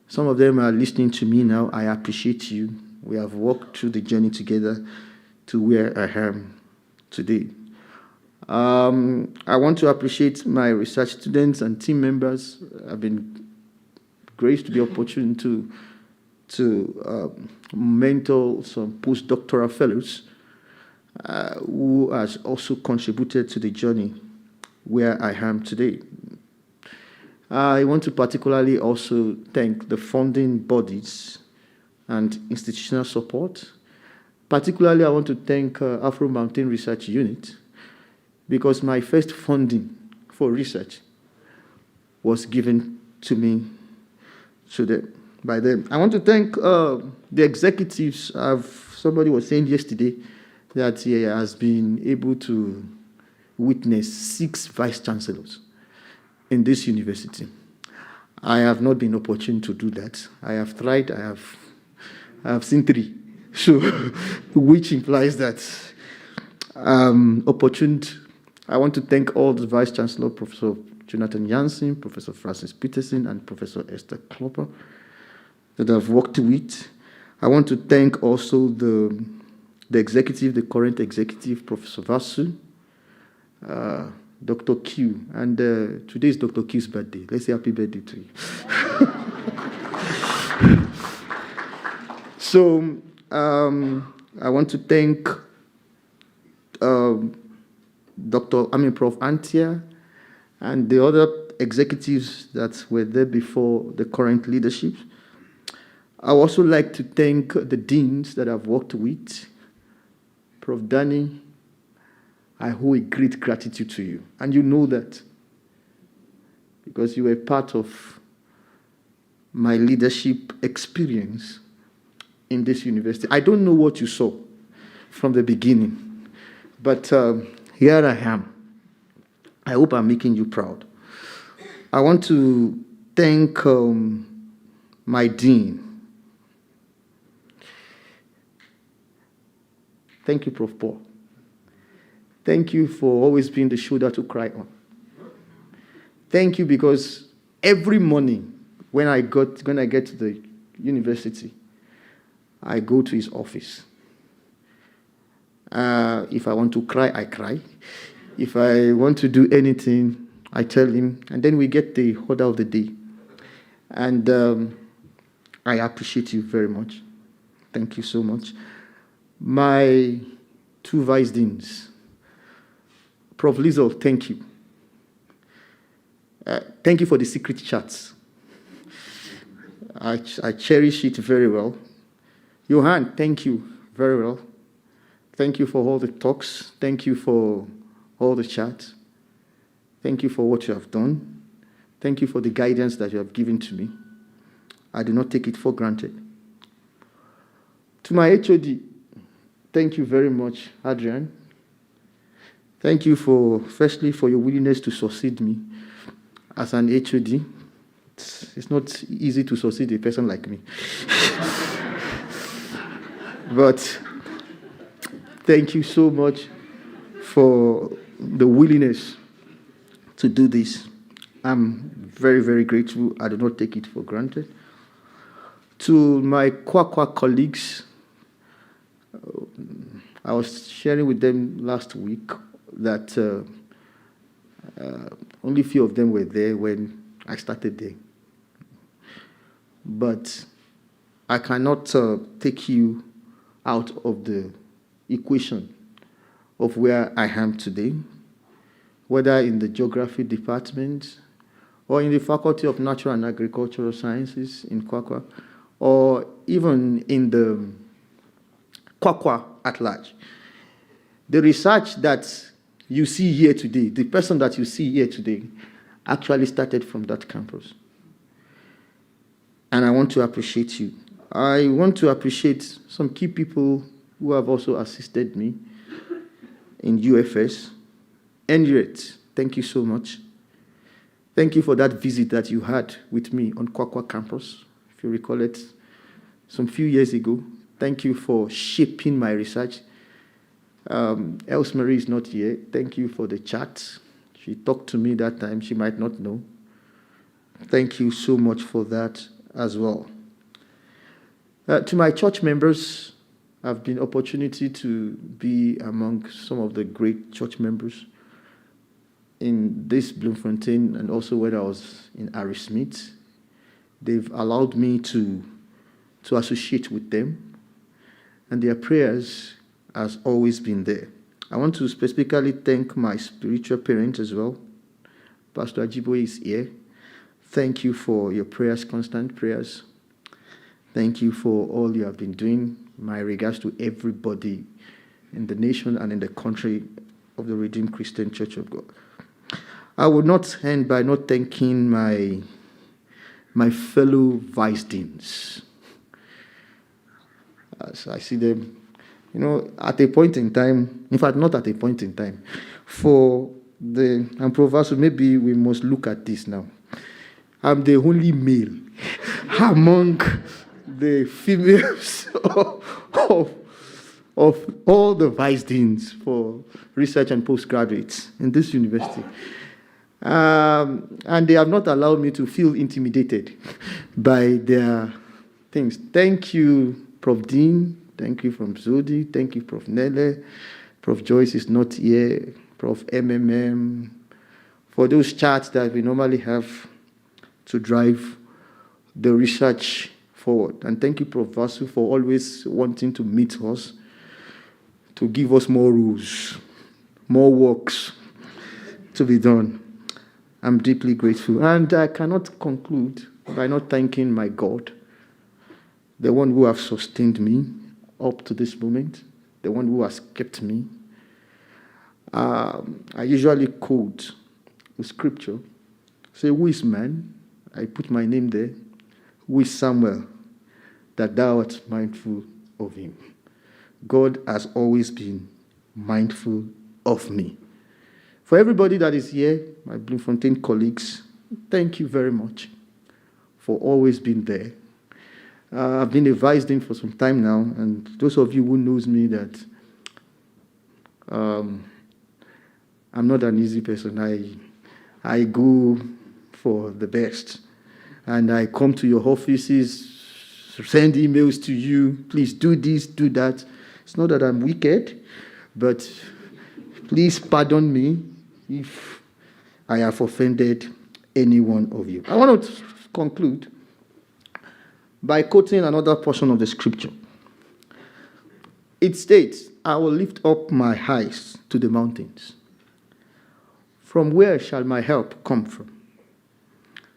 Some of them are listening to me now. I appreciate you. We have walked through the journey together to where I am today. I want to appreciate my research students and team members. I've been graced to be opportune to mentor some postdoctoral fellows who has also contributed to the journey where I am today. I want to particularly also thank the funding bodies and institutional support. Particularly, I want to thank Afro Mountain Research Unit, because my first funding for research was given to me by them. I want to thank the executives. Somebody was saying yesterday that he has been able to witness 6 vice-chancellors in this university. I have not been opportune to do that. I have tried. I have seen 3, so which implies that opportune. I want to thank all the vice-chancellor, Professor Jonathan Jansen, Professor Francis Peterson, and Professor Esther Klopper that I've worked with. I want to thank also the executive, the current executive, Professor Vasu, Dr. Q, and today is Dr. Q's birthday. Let's say happy birthday to you. So I want to thank Prof. Antia and the other executives that were there before the current leadership. I would also like to thank the deans that I've worked with. Prof. Danny, I owe a great gratitude to you. And you know that, because you were part of my leadership experience in this university. I don't know what you saw from the beginning, but here I am. I hope I'm making you proud. I want to thank my dean. Thank you, Prof. Paul. Thank you for always being the shoulder to cry on. Thank you, because every morning when I get to the university, I go to his office. If I want to cry, I cry. If I want to do anything, I tell him, and then we get the order of the day. And I appreciate you very much. Thank you so much. My 2 vice deans, Prof. Lizel, thank you. Thank you for the secret chats. I cherish it very well. Johan, thank you very well. Thank you for all the talks. Thank you for all the chats. Thank you for what you have done. Thank you for the guidance that you have given to me. I do not take it for granted. To my HOD, thank you very much, Adrian. Thank you firstly for your willingness to succeed me as an HOD. It's not easy to succeed a person like me. But thank you so much for the willingness to do this. I'm very, very grateful. I do not take it for granted. To my Kwakwa colleagues, I was sharing with them last week that only a few of them were there when I started there. But I cannot take you out of the equation of where I am today, whether in the geography department or in the Faculty of Natural and Agricultural Sciences in Kwakwa, or even in the Kwakwa at large. The research that you see here today, the person that you see here today, actually started from that campus. And I want to appreciate you. I want to appreciate some key people who have also assisted me in UFS. Henriette, thank you so much. Thank you for that visit that you had with me on Kwakwa campus, if you recall it, some few years ago. Thank you for shaping my research. Elsemarie is not here. Thank you for the chat. She talked to me that time. She might not know. Thank you so much for that as well. To my church members, I've been opportunity to be among some of the great church members in this Bloemfontein and also when I was in Arismith. They've allowed me to associate with them, and their prayers has always been there. I want to specifically thank my spiritual parents as well. Pastor Ajiboye is here. Thank you for your prayers, constant prayers. Thank you for all you have been doing. My regards to everybody in the nation and in the country of the Redeemed Christian Church of God. I would not end by not thanking my fellow vice deans. As I see them, at a point in time, in fact, not at a point in time, and Prof, maybe we must look at this now. I'm the only male among the females of all the vice deans for research and postgraduates in this university. And they have not allowed me to feel intimidated by their things. Thank you, Prof. Dean. Thank you from Zodi. Thank you, Prof. Nele. Prof. Joyce is not here. Prof. MMM. For those charts that we normally have to drive the research forward. And thank you, Prof. Vasu, for always wanting to meet us, to give us more rules, more works to be done. I'm deeply grateful. And I cannot conclude by not thanking my God, the one who has sustained me up to this moment, the one who has kept me. I usually quote the scripture, say, who is man? I put my name there. Who is Samuel, that thou art mindful of him? God has always been mindful of me. For everybody that is here, my Bloemfontein colleagues, thank you very much for always being there. I've been a vice dean for some time now, and those of you who knows me that I'm not an easy person. I go for the best. And I come to your offices, send emails to you, please do this, do that. It's not that I'm wicked, but please pardon me if I have offended any one of you. I want to conclude by quoting another portion of the scripture. It states, I will lift up my eyes to the mountains. From where shall my help come from?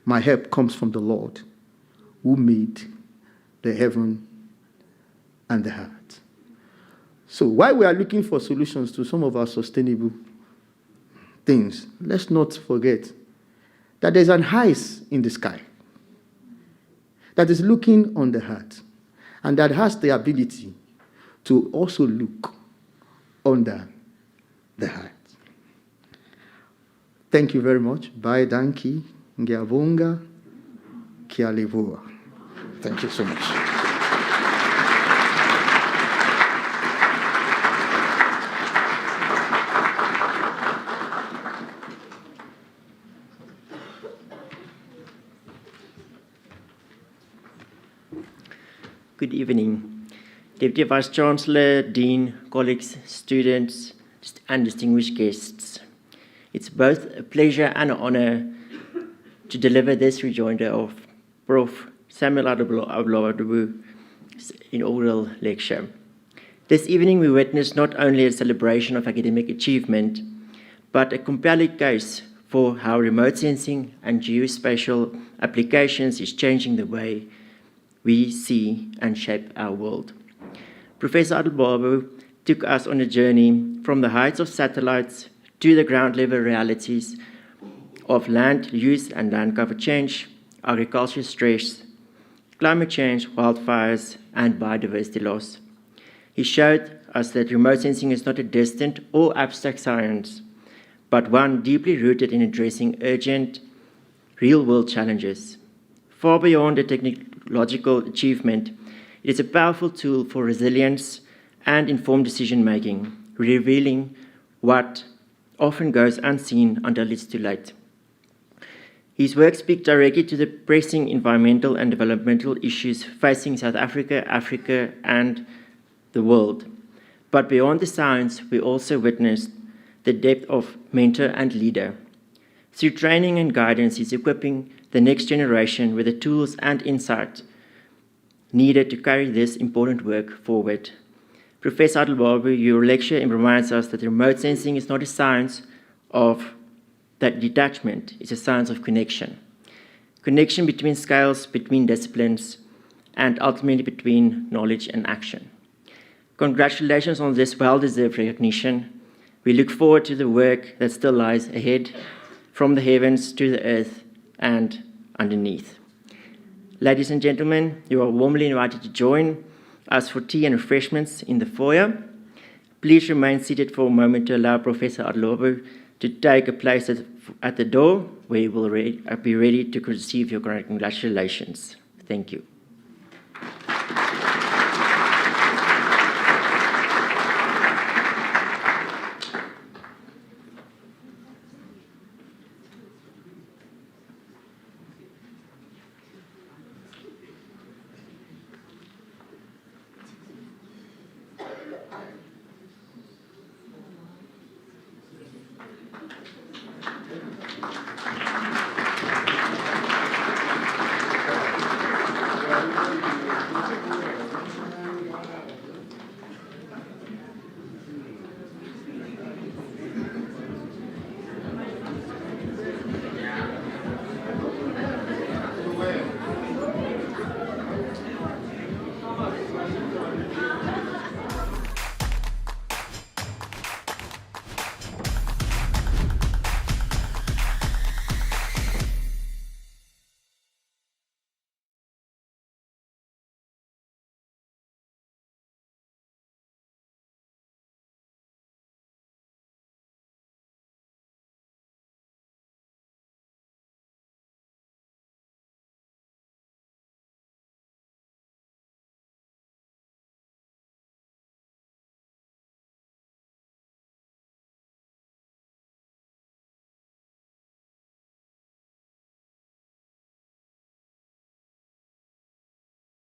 My help comes from the Lord, who made the heaven and the earth. So while we are looking for solutions to some of our sustainable things, let's not forget that there's an eyes in the sky that is looking on the earth, and that has the ability to also look under the earth. Thank you very much. Bye, Danki. Ngiabunga Kialivua. Thank you so much. Good evening, Deputy Vice Chancellor, Dean, colleagues, students, and distinguished guests. It's both a pleasure and an honor to deliver this rejoinder of Prof. Samuel Adelabu inaugural lecture. This evening we witnessed not only a celebration of academic achievement, but a compelling case for how remote sensing and geospatial applications is changing the way we see and shape our world. Professor Adelabu took us on a journey from the heights of satellites to the ground-level realities of land use and land cover change, agricultural stress, climate change, wildfires, and biodiversity loss. He showed us that remote sensing is not a distant or abstract science, but one deeply rooted in addressing urgent, real-world challenges. Far beyond a technological achievement, it is a powerful tool for resilience and informed decision-making, revealing what often goes unseen until it's too late. His work speaks directly to the pressing environmental and developmental issues facing South Africa, Africa, and the world. But beyond the science, we also witnessed the depth of mentor and leader. Through training and guidance, he's equipping the next generation with the tools and insight needed to carry this important work forward. Professor Adelabu, your lecture reminds us that remote sensing is not a science of that detachment, it's a science of connection. Connection between scales, between disciplines, and ultimately between knowledge and action. Congratulations on this well-deserved recognition. We look forward to the work that still lies ahead, from the heavens to the earth and underneath. Ladies and gentlemen, you are warmly invited to join us for tea and refreshments in the foyer. Please remain seated for a moment to allow Professor Adelabu to take a place at the door, where he will be ready to receive your congratulations. Thank you.